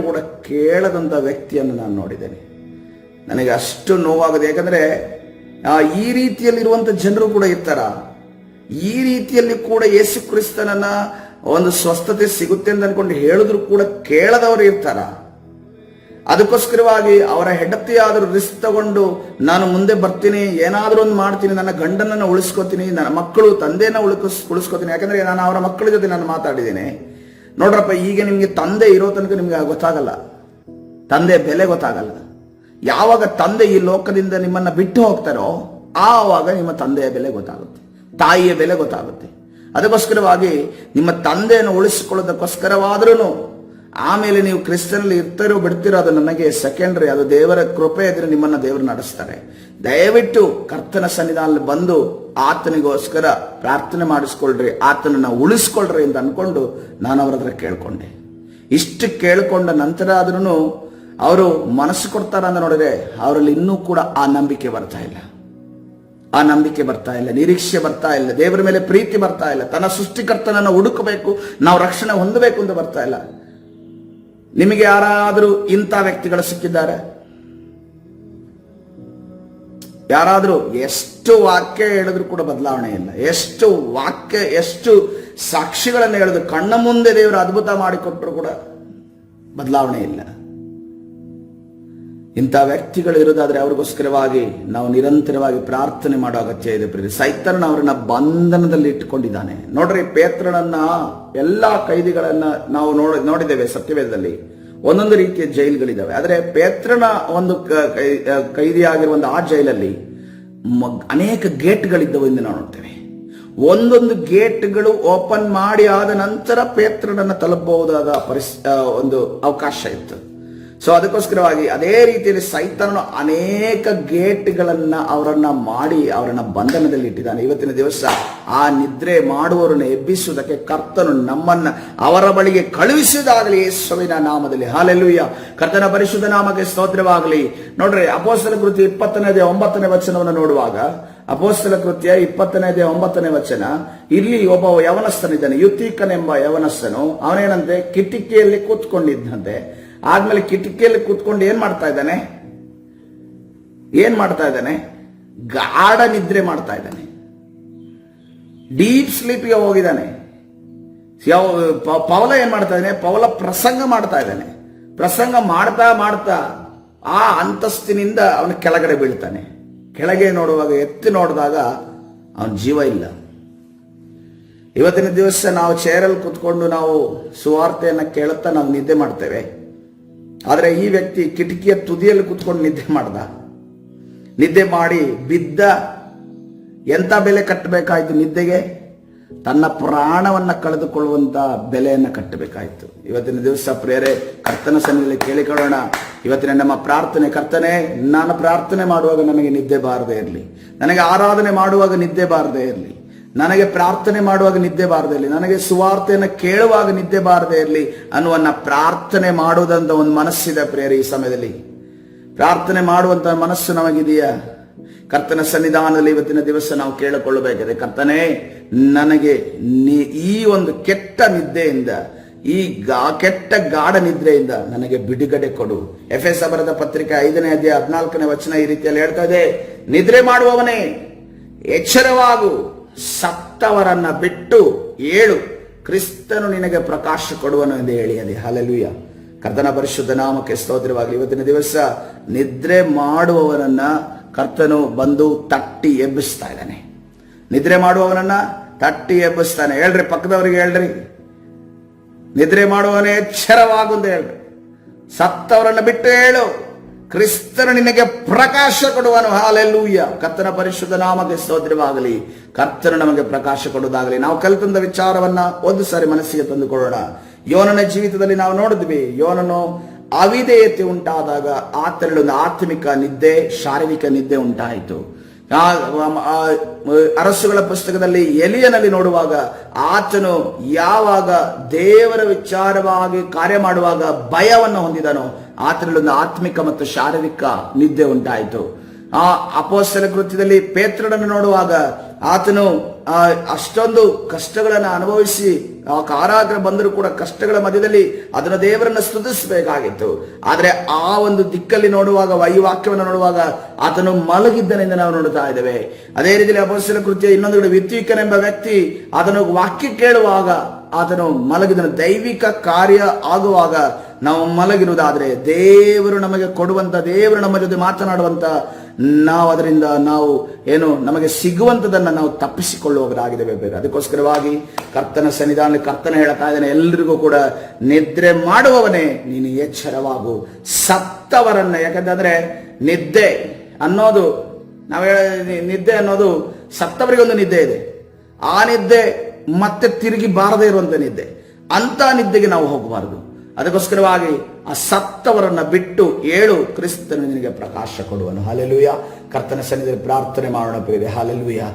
ಕೂಡ ಕೇಳದಂತ ವ್ಯಕ್ತಿಯನ್ನು ನಾನು ನೋಡಿದ್ದೇನೆ. ನನಗೆ ಅಷ್ಟು ನೋವಾಗಿದೆ. ಯಾಕಂದ್ರೆ ಈ ರೀತಿಯಲ್ಲಿರುವಂತ ಜನರು ಕೂಡ ಇರ್ತಾರ. ಈ ರೀತಿಯಲ್ಲಿ ಕೂಡ ಯೇಸು ಕ್ರಿಸ್ತನನ್ನ ಒಂದು ಸ್ವಸ್ಥತೆ ಸಿಗುತ್ತೆ ಅಂತ ಅನ್ಕೊಂಡು ಹೇಳಿದ್ರು ಕೂಡ ಕೇಳದವರು ಇರ್ತಾರ. ಅದಕ್ಕೋಸ್ಕರವಾಗಿ ಅವರ ಹೆಂಡತಿಯಾದರೂ ರಿಸ್ಕ್ ತಗೊಂಡು ನಾನು ಮುಂದೆ ಬರ್ತೀನಿ, ಏನಾದ್ರೂ ಒಂದು ಮಾಡ್ತೀನಿ, ನನ್ನ ಗಂಡನನ್ನು ಉಳಿಸ್ಕೋತೀನಿ, ನನ್ನ ಮಕ್ಕಳು ತಂದೆಯನ್ನ ಉಳಿಸ್ಕೋತೀನಿ. ಯಾಕಂದ್ರೆ ನಾನು ಅವರ ಮಕ್ಕಳ ಜೊತೆ ನಾನು ಮಾತಾಡಿದ್ದೀನಿ. ನೋಡ್ರಪ್ಪ, ಈಗ ನಿಮ್ಗೆ ತಂದೆ ಇರೋ ತನಕ ನಿಮ್ಗೆ ಗೊತ್ತಾಗಲ್ಲ, ತಂದೆ ಬೆಲೆ ಗೊತ್ತಾಗಲ್ಲ. ಯಾವಾಗ ತಂದೆ ಈ ಲೋಕದಿಂದ ನಿಮ್ಮನ್ನ ಬಿಟ್ಟು ಹೋಗ್ತಾರೋ ಆವಾಗ ನಿಮ್ಮ ತಂದೆಯ ಬೆಲೆ ಗೊತ್ತಾಗುತ್ತೆ. ತಾಯಿಯ ಬೆಲೆ ಗೊತ್ತಾಗುತ್ತೆ. ಅದಕ್ಕೋಸ್ಕರವಾಗಿ ನಿಮ್ಮ ತಂದೆಯನ್ನು ಉಳಿಸಿಕೊಳ್ಳೋದಕ್ಕೋಸ್ಕರವಾದ್ರೂ ಆಮೇಲೆ ನೀವು ಕ್ರಿಸ್ತನಲ್ಲಿ ಇರ್ತಿರೋ ಬಿಡ್ತಿರೋ ಅದು ನನಗೆ ಸೆಕೆಂಡ್ರಿ. ಅದು ದೇವರ ಕೃಪೆ ಇದ್ರೆ ನಿಮ್ಮನ್ನ ದೇವರು ನಡೆಸ್ತಾರೆ. ದಯವಿಟ್ಟು ಕರ್ತನ ಸನ್ನಿಧಾನದಲ್ಲಿ ಬಂದು ಆತನಿಗೋಸ್ಕರ ಪ್ರಾರ್ಥನೆ ಮಾಡಿಸ್ಕೊಳ್ರಿ, ಆತನನ್ನ ಉಳಿಸ್ಕೊಳ್ರಿ ಅಂತ ಅನ್ಕೊಂಡು ನಾನು ಅವರ ಹತ್ರ ಕೇಳ್ಕೊಂಡೆ. ಇಷ್ಟು ಕೇಳ್ಕೊಂಡ ನಂತರ ಆದ್ರೂ ಅವರು ಮನಸ್ಸು ಕೊಡ್ತಾರ ಅಂತ ನೋಡಿದ್ರೆ ಅವರಲ್ಲಿ ಇನ್ನೂ ಕೂಡ ಆ ನಂಬಿಕೆ ಬರ್ತಾ ಇಲ್ಲ, ನಿರೀಕ್ಷೆ ಬರ್ತಾ ಇಲ್ಲ, ದೇವರ ಮೇಲೆ ಪ್ರೀತಿ ಬರ್ತಾ ಇಲ್ಲ, ತನ್ನ ಸೃಷ್ಟಿಕರ್ತನನ್ನು ಹುಡುಕಬೇಕು, ನಾವು ರಕ್ಷಣೆ ಹೊಂದಬೇಕು ಅಂತ ಬರ್ತಾ ಇಲ್ಲ. ನಿಮಗೆ ಯಾರಾದರೂ ಇಂಥ ವ್ಯಕ್ತಿಗಳು ಸಿಕ್ಕಿದ್ದಾರೆ? ಯಾರಾದರೂ ಎಷ್ಟು ವಾಕ್ಯ ಹೇಳಿದ್ರು ಕೂಡ ಬದಲಾವಣೆ ಇಲ್ಲ, ಎಷ್ಟು ಸಾಕ್ಷಿಗಳನ್ನು ಹೇಳಿದ್ರು, ಕಣ್ಣ ಮುಂದೆ ದೇವರು ಅದ್ಭುತ ಮಾಡಿಕೊಟ್ರು ಕೂಡ ಬದಲಾವಣೆ ಇಲ್ಲ. ಇಂಥ ವ್ಯಕ್ತಿಗಳು ಇರೋದಾದ್ರೆ ಅವ್ರಿಗೋಸ್ಕರವಾಗಿ ನಾವು ನಿರಂತರವಾಗಿ ಪ್ರಾರ್ಥನೆ ಮಾಡೋ ಅಗತ್ಯ ಇದೆ ಪ್ರಿಯರೇ. ಸೈತಾನನ ಅವರನ್ನ ಬಂಧನದಲ್ಲಿ ಇಟ್ಟುಕೊಂಡಿದ್ದಾನೆ. ನೋಡ್ರಿ, ಪೇತ್ರನನ್ನ ಎಲ್ಲಾ ಕೈದಿಗಳನ್ನ ನಾವು ನೋಡಿದ್ದೇವೆ ಸತ್ಯವೇದದಲ್ಲಿ. ಒಂದೊಂದು ರೀತಿಯ ಜೈಲುಗಳಿದ್ದಾವೆ. ಆದರೆ ಪೇತ್ರನ ಒಂದು ಕೈದಿಯಾಗಿರುವ ಆ ಜೈಲಲ್ಲಿ ಅನೇಕ ಗೇಟ್ಗಳಿದ್ದವು ಎಂದು ನಾವು ನೋಡ್ತೇವೆ. ಒಂದೊಂದು ಗೇಟ್ಗಳು ಓಪನ್ ಮಾಡಿ ಆದ ನಂತರ ಪೇತ್ರನನ್ನು ತಲುಪಬಹುದಾದ ಒಂದು ಅವಕಾಶ ಇತ್ತು. ಸೊ ಅದಕ್ಕೋಸ್ಕರವಾಗಿ ಅದೇ ರೀತಿಯಲ್ಲಿ ಸೈತಾನನು ಅನೇಕ ಗೇಟ್ಗಳನ್ನ ಅವರನ್ನ ಬಂಧನದಲ್ಲಿ ಇಟ್ಟಿದ್ದಾನೆ. ಇವತ್ತಿನ ದಿವಸ ಆ ನಿದ್ರೆ ಮಾಡುವವರನ್ನು ಎಬ್ಬಿಸುವುದಕ್ಕೆ ಕರ್ತನು ನಮ್ಮನ್ನ ಅವರ ಬಳಿಗೆ ಕಳುಹಿಸುವುದಾಗಲಿ ಯೇಸುವಿನ ನಾಮದಲ್ಲಿ. ಹಲ್ಲೆಲೂಯಾ. ಕರ್ತನ ಪರಿಶುದ್ಧ ನಾಮಕ್ಕೆ ಸ್ತೋತ್ರವಾಗಲಿ. ನೋಡ್ರಿ, ಅಪೊಸ್ತಲ ಕೃತ್ಯ 20ನೇ ವಚನವನ್ನು ನೋಡುವಾಗ, ಅಪೊಸ್ತಲ ಕೃತ್ಯ 20ನೇ ವಚನ, ಇಲ್ಲಿ ಒಬ್ಬ ಯವನಸ್ಥನಿದ್ದಾನೆ, ಯುತೀಕನೆಂಬ ಯವನಸ್ಥನು. ಅವನೇನಂತೆ ಕಿಟಕಿಯಲ್ಲಿ ಕೂತ್ಕೊಂಡಿದ್ದಂತೆ. ಆದ್ಮೇಲೆ ಕಿಟಕಿಯಲ್ಲಿ ಕೂತ್ಕೊಂಡು ಏನ್ ಮಾಡ್ತಾ ಇದ್ದಾನೆ? ಗಾಢ ನಿದ್ರೆ ಮಾಡ್ತಾ ಇದ್ದಾನೆ. ಡೀಪ್ ಸ್ಲೀಪ್ಗೆ ಹೋಗಿದ್ದಾನೆ. ಪೌಲ ಏನ್ ಮಾಡ್ತಾ ಇದ್ದಾನೆ? ಪೌಲ ಪ್ರಸಂಗ ಮಾಡ್ತಾ ಇದ್ದಾನೆ. ಪ್ರಸಂಗ ಮಾಡ್ತಾ ಆ ಅಂತಸ್ತಿನಿಂದ ಅವನ ಕೆಳಗಡೆ ಬೀಳ್ತಾನೆ. ಕೆಳಗೆ ನೋಡುವಾಗ, ಎತ್ತಿ ನೋಡಿದಾಗ ಅವನ ಜೀವ ಇಲ್ಲ. ಇವತ್ತಿನ ದಿವಸ ನಾವು ಚೇರಲ್ಲಿ ಕೂತ್ಕೊಂಡು ನಾವು ಸುವಾರ್ತೆಯನ್ನ ಕೇಳುತ್ತಾ ನಾವು ನಿದ್ದೆ ಮಾಡ್ತೇವೆ. ಆದರೆ ಈ ವ್ಯಕ್ತಿ ಕಿಟಕಿಯ ತುದಿಯಲ್ಲಿ ಕೂತ್ಕೊಂಡು ನಿದ್ದೆ ಮಾಡಿ ಬಿದ್ದ. ಎಂತ ಬೆಲೆ ಕಟ್ಟಬೇಕಾಯ್ತು ನಿದ್ದೆಗೆ? ತನ್ನ ಪ್ರಾಣವನ್ನ ಕಳೆದುಕೊಳ್ಳುವಂತ ಬೆಲೆಯನ್ನ ಕಟ್ಟಬೇಕಾಯ್ತು. ಇವತ್ತಿನ ದಿವಸ ಪ್ರಿಯರೇ, ಕರ್ತನ ಸನ್ನಿಧಿಯಲ್ಲಿ ಕೇಳಿಕೊಳ್ಳೋಣ. ಇವತ್ತಿನ ನಮ್ಮ ಪ್ರಾರ್ಥನೆ, ಕರ್ತನೆ, ನಾನು ಪ್ರಾರ್ಥನೆ ಮಾಡುವಾಗ ನನಗೆ ನಿದ್ದೆ ಬಾರದೇ ಇರಲಿ, ನನಗೆ ಆರಾಧನೆ ಮಾಡುವಾಗ ನಿದ್ದೆ ಬಾರದೇ ಇರಲಿ, ನನಗೆ ಪ್ರಾರ್ಥನೆ ಮಾಡುವಾಗ ನಿದ್ದೆ ಬಾರದೇ ಇರಲಿ, ನನಗೆ ಸುವಾರ್ತೆಯನ್ನು ಕೇಳುವಾಗ ನಿದ್ದೆ ಬಾರದೇ ಇರಲಿ ಅನ್ನುವನ್ನ ಪ್ರಾರ್ಥನೆ ಮಾಡುವುದಂತ ಒಂದು ಮನಸ್ಸಿದೆ ಪ್ರಿಯರೇ. ಈ ಸಮಯದಲ್ಲಿ ಪ್ರಾರ್ಥನೆ ಮಾಡುವಂತ ಮನಸ್ಸು ನಮಗಿದೆಯಾ? ಕರ್ತನ ಸನ್ನಿಧಾನದಲ್ಲಿ ಇವತ್ತಿನ ದಿವಸ ನಾವು ಕೇಳಿಕೊಳ್ಳಬೇಕಿದೆ. ಕರ್ತನೇ, ನನಗೆ ಈ ಒಂದು ಕೆಟ್ಟ ನಿದ್ದೆಯಿಂದ, ಈ ಕೆಟ್ಟ ಗಾಢ ನಿದ್ರೆಯಿಂದ ನನಗೆ ಬಿಡುಗಡೆ ಕೊಡು. ಎಫೆಸ ಬರೆದ ಪತ್ರಿಕೆ 5ನೇ ಅಧ್ಯಾಯ 14ನೇ ವಚನ ಈ ರೀತಿಯಲ್ಲಿ ಹೇಳ್ತಾ ಇದೆ, ನಿದ್ರೆ ಮಾಡುವವನೇ ಎಚ್ಚರವಾಗು, ಸತ್ತವರನ್ನ ಬಿಟ್ಟು ಏಳು, ಕ್ರಿಸ್ತನು ನಿನಗೆ ಪ್ರಕಾಶ ಕೊಡುವನು ಎಂದು ಹೇಳಿದೆ. ಹಲ್ಲೆಲೂಯ. ಕರ್ತನ ಪರಿಶುದ್ಧ ನಾಮಕ್ಕೆ ಸ್ತೋತ್ರವಾಗಲಿ. ಇವತ್ತಿನ ದಿವಸ ನಿದ್ರೆ ಮಾಡುವವರನ್ನ ಕರ್ತನು ಬಂದು ತಟ್ಟಿ ಎಬ್ಬಿಸ್ತಾ ಇದ್ದಾನೆ. ನಿದ್ರೆ ಮಾಡುವವನನ್ನ ತಟ್ಟಿ ಎಬ್ಬಿಸ್ತಾನೆ. ಹೇಳ್ರಿ, ಪಕ್ಕದವರಿಗೆ ಹೇಳ್ರಿ, ನಿದ್ರೆ ಮಾಡುವವನೇ ಎಚ್ಚರವಾಗು ಅಂತ ಹೇಳ್ರಿ. ಸತ್ತವರನ್ನ ಬಿಟ್ಟು ಹೇಳು, ಕ್ರಿಸ್ತನು ನಿನಗೆ ಪ್ರಕಾಶ ಕೊಡುವನು. ಹಲ್ಲೆಲೂಯಾ. ಕರ್ತನ ಪರಿಶುದ್ಧ ನಾಮಕ್ಕೆ ಸ್ತೋತ್ರವಾಗಲಿ. ಕರ್ತನು ನಮಗೆ ಪ್ರಕಾಶ ಕೊಡುವುದಾಗಲಿ. ನಾವು ಕಲಿತಂದ ವಿಚಾರವನ್ನ ಒಂದು ಸಾರಿ ಮನಸ್ಸಿಗೆ ತಂದುಕೊಳ್ಳೋಣ. ಯೋನನ ಜೀವಿತದಲ್ಲಿ ನಾವು ನೋಡಿದ್ವಿ, ಯೋನನು ಅವಿಧೇಯತೆ ಉಂಟಾದಾಗ ಆತನಲ್ಲಿ ಒಂದು ಆತ್ಮಿಕ ನಿದ್ದೆ, ಶಾರೀರಿಕ ನಿದ್ದೆ ಉಂಟಾಯಿತು. ಅರಸುಗಳ ಪುಸ್ತಕದಲ್ಲಿ ಎಲಿಯನಲ್ಲಿ ನೋಡುವಾಗ ಆತನು ಯಾವಾಗ ದೇವರ ವಿಚಾರವಾಗಿ ಕಾರ್ಯ ಮಾಡುವಾಗ ಭಯವನ್ನು ಹೊಂದಿದನೋ ಆತನಲ್ಲಿ ಒಂದು ಆತ್ಮಿಕ ಮತ್ತು ಶಾರೀರಿಕ ನಿದ್ದೆ ಉಂಟಾಯಿತು. ಆ ಅಪೊಸ್ತಲ ಕೃತ್ಯದಲ್ಲಿ ಪೇತ್ರನನ್ನು ನೋಡುವಾಗ ಆತನು ಅಷ್ಟೊಂದು ಕಷ್ಟಗಳನ್ನು ಅನುಭವಿಸಿ ಆ ಕಾರಾಗೃಹ ಬಂದರೂ ಕೂಡ ಕಷ್ಟಗಳ ಮಧ್ಯದಲ್ಲಿ ಅದನ್ನು ದೇವರನ್ನು ಸ್ತುತಿಸಬೇಕಾಗಿತ್ತು. ಆದ್ರೆ ಆ ಒಂದು ದಿಕ್ಕಲ್ಲಿ ನೋಡುವಾಗ, ಈ ವಾಕ್ಯವನ್ನು ನೋಡುವಾಗ ಆತನು ಮಲಗಿದ್ದನೆಂದು ನಾವು ನೋಡ್ತಾ ಇದ್ದೇವೆ. ಅದೇ ರೀತಿಯಲ್ಲಿ ಅಪೊಸ್ತಲ ಕೃತ್ಯ ಇನ್ನೊಂದು ಕಡೆ ವಿತ್ವಿಕನೆಂಬ ವ್ಯಕ್ತಿ ಆತನು ವಾಕ್ಯ ಕೇಳುವಾಗ ಆತನು ಮಲಗಿದನು. ದೈವಿಕ ಕಾರ್ಯ ಆಗುವಾಗ ನಾವು ಮಲಗಿರುವುದಾದ್ರೆ ದೇವರು ನಮಗೆ ಕೊಡುವಂತ, ದೇವರು ನಮ್ಮ ಜೊತೆ ಮಾತನಾಡುವಂತ, ನಾವು ಅದರಿಂದ ನಾವು ನಮಗೆ ಸಿಗುವಂತದನ್ನ ನಾವು ತಪ್ಪಿಸಿಕೊಳ್ಳುವವರಾಗಿದ್ದೇವೆ ಬೇರೆ. ಅದಕ್ಕೋಸ್ಕರವಾಗಿ ಕರ್ತನ ಸನ್ನಿಧಾನದಲ್ಲಿ ಕರ್ತನ ಹೇಳ್ತಾ ಇದ್ದಾನೆ, ಎಲ್ರಿಗೂ ಕೂಡ ನಿದ್ರೆ ಮಾಡುವವನೇ ನೀನು ಎಚ್ಚರವಾಗು, ಸತ್ತವರನ್ನ. ಯಾಕಂತಂದ್ರೆ ನಿದ್ದೆ ಅನ್ನೋದು, ನಿದ್ದೆ ಅನ್ನೋದು ಸತ್ತವರಿಗೊಂದು ನಿದ್ದೆ ಇದೆ. ಆ ನಿದ್ದೆ ಮತ್ತೆ ತಿರುಗಿ ಬಾರದೇ ಇರುವಂತ ನಿದ್ದೆ, ಅಂತ ನಿದ್ದೆಗೆ ನಾವು ಹೋಗಬಾರದು. ಅದಕ್ಕೋಸ್ಕರವಾಗಿ ಆ ಸತ್ತವರನ್ನ ಬಿಟ್ಟು ಏಳು, ಕ್ರಿಸ್ತನು ನಿನಗೆ ಪ್ರಕಾಶ ಕೊಡುವನು. ಹಲ್ಲೆಲೂಯಾ. ಕರ್ತನ ಸನ್ನಿಧಿಯಲ್ಲಿ ಪ್ರಾರ್ಥನೆ ಮಾಡೋಣ ಪ್ರಿಯರೇ. ಹಲ್ಲೆಲೂಯಾ.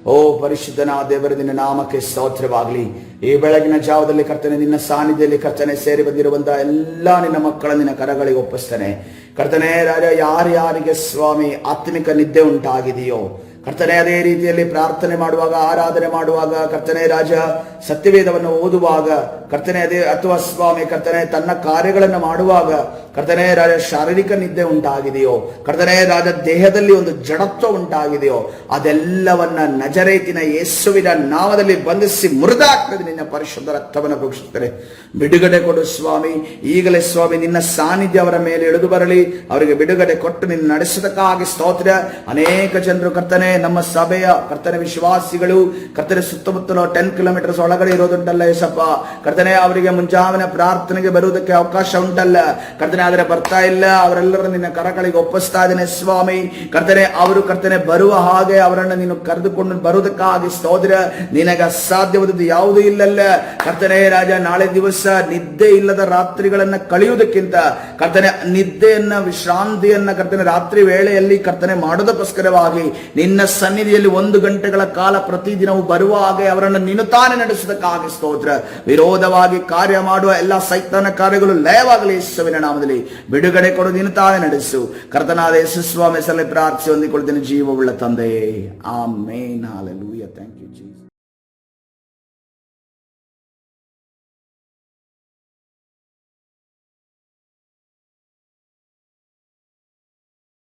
ಓ ಪರಿಶುದ್ಧನಾದ ದೇವರ ನಿನ್ನ ನಾಮಕ್ಕೆ ಸ್ತೋತ್ರವಾಗಲಿ. ಈ ಬೆಳಗಿನ ಜಾವದಲ್ಲಿ ಕರ್ತನೆ ನಿನ್ನ ಸಾನ್ನಿಧ್ಯದಲ್ಲಿ ಕರ್ತನೆ ಸೇರಿ ಬಂದಿರುವಂತಹ ಎಲ್ಲಾ ನಿನ್ನ ಮಕ್ಕಳ ನಿನ್ನ ಕರಗಳಿಗೆ ಒಪ್ಪಿಸ್ತೇನೆ ಕರ್ತನೆ. ರಾಜ, ಯಾರ್ಯಾರಿಗೆ ಸ್ವಾಮಿ ಆತ್ಮಿಕ ನಿದ್ದೆ ಉಂಟಾಗಿದೆಯೋ ಕರ್ತನೆ, ಅದೇ ರೀತಿಯಲ್ಲಿ ಪ್ರಾರ್ಥನೆ ಮಾಡುವಾಗ, ಆರಾಧನೆ ಮಾಡುವಾಗ ಕರ್ತನೆ ರಾಜ, ಸತ್ಯವೇದವನ್ನು ಓದುವಾಗ ಕರ್ತನೆ, ಅದೇ ಅಥವಾ ಸ್ವಾಮಿ ಕರ್ತನೆ ತನ್ನ ಕಾರ್ಯಗಳನ್ನು ಮಾಡುವಾಗ ಕರ್ತನೆ ರಾಜ ಶಾರೀರಿಕ ನಿದ್ದೆ ಉಂಟಾಗಿದೆಯೋ ಕರ್ತನೆ ರಾಜ, ದೇಹದಲ್ಲಿ ಒಂದು ಜಡತ್ವ ಉಂಟಾಗಿದೆಯೋ ಅದೆಲ್ಲವನ್ನ ನಜರೇತಿನ ಯೇಸುವಿನ ನಾಮದಲ್ಲಿ ಬಂಧಿಸಿ ಮುರಿದಾಗ್ತದೆ. ನಿನ್ನ ಪರಿಶುದ್ಧ ರಕ್ತವನ್ನು ಪ್ರೋಕ್ಷಿಸುತ್ತಾರೆ. ಬಿಡುಗಡೆ ಕೊಡು ಸ್ವಾಮಿ. ಈಗಲೇ ಸ್ವಾಮಿ ನಿನ್ನ ಸಾನ್ನಿಧ್ಯ ಅವರ ಮೇಲೆ ಇಳಿದು ಬರಲಿ. ಅವರಿಗೆ ಬಿಡುಗಡೆ ಕೊಟ್ಟು ನಿನ್ನ ನಡೆಸೋದಕ್ಕಾಗಿ ಸ್ತೋತ್ರ. ಅನೇಕ ಜನರು ಕರ್ತನೆ, ನಮ್ಮ ಸಭೆಯ ಕರ್ತನೆ ವಿಶ್ವಾಸಿಗಳು ಕರ್ತನೆ ಸುತ್ತಮುತ್ತಲು 10 ಕಿಲೋಮೀಟರ್ಸ್ ಒಳಗಡೆ ಇರೋದುಂಟಲ್ಲ ಏಸಪ್ಪ ಕರ್ತನೆ, ಅವರಿಗೆ ಮುಂಜಾವಿನ ಪ್ರಾರ್ಥನೆಗೆ ಬರುವುದಕ್ಕೆ ಅವಕಾಶ ಉಂಟಲ್ಲ ಕರ್ತನೆ, ಆದರೆ ಬರ್ತಾ ಇಲ್ಲ. ಅವರೆಲ್ಲರೂ ನಿನ್ನ ಕರಗಳಿಗೆ ಒಪ್ಪಿಸ್ತಾ ಇದ್ದೇನೆ ಸ್ವಾಮಿ ಕರ್ತನೆ. ಅವರು ಕರ್ತನೆ ಬರುವ ಹಾಗೆ ಅವರನ್ನು ನೀನು ಕರೆದುಕೊಂಡು ಬರುವುದಕ್ಕಾಗಿ ಸ್ತೋತ್ರ. ನಿನಗೆ ಅಸಾಧ್ಯವಾದದ್ದು ಯಾವುದೂ ಇಲ್ಲಲ್ಲ ಕರ್ತನೆ ರಾಜ. ನಾಳೆ ದಿವಸ ನಿದ್ದೆ ಇಲ್ಲದ ರಾತ್ರಿಗಳನ್ನ ಕಳೆಯುವುದಕ್ಕಿಂತ ಕರ್ತನೆ ನಿದ್ದೆಯನ್ನ, ವಿಶ್ರಾಂತಿಯನ್ನ ಕರ್ತನೆ ರಾತ್ರಿ ವೇಳೆಯಲ್ಲಿ ಕರ್ತನೆ ಮಾಡೋದಕ್ಕೋಸ್ಕರವಾಗಿ ನಿನ್ನ ಸನ್ನಿಧಿಯಲ್ಲಿ 1 ಗಂಟೆಗಳ ಕಾಲ ಪ್ರತಿದಿನವೂ ಬರುವ ಹಾಗೆ ಅವರನ್ನು ನೀನು ತಾನೇ ನಡೆಸುವುದಕ್ಕಾಗಿ ಸ್ತೋತ್ರ. ವಿರೋಧವಾಗಿ ಕಾರ್ಯ ಮಾಡುವ ಎಲ್ಲ ಸೈತಾನ ಕಾರ್ಯಗಳು ಲಯವಾಗಲಿ ಯೇಸುವಿನ ನಾಮದಲ್ಲಿ. ಬಿಡುಗಡೆ ಕೊಡು, ನೀನು ತಾನೇ ನಡೆಸು. ಕರ್ತನಾದ ಯೇಸು ಸ್ವಾಮಿ ಹೆಸರಲ್ಲಿ ಪ್ರಾರ್ಥಿಸಿ ಹೊಂದಿಕೊಳ್ಳುತ್ತೇನೆ ಜೀವವುಳ್ಳ ತಂದೆಯೇ, amen. Hallelujah. Thank you Jesus.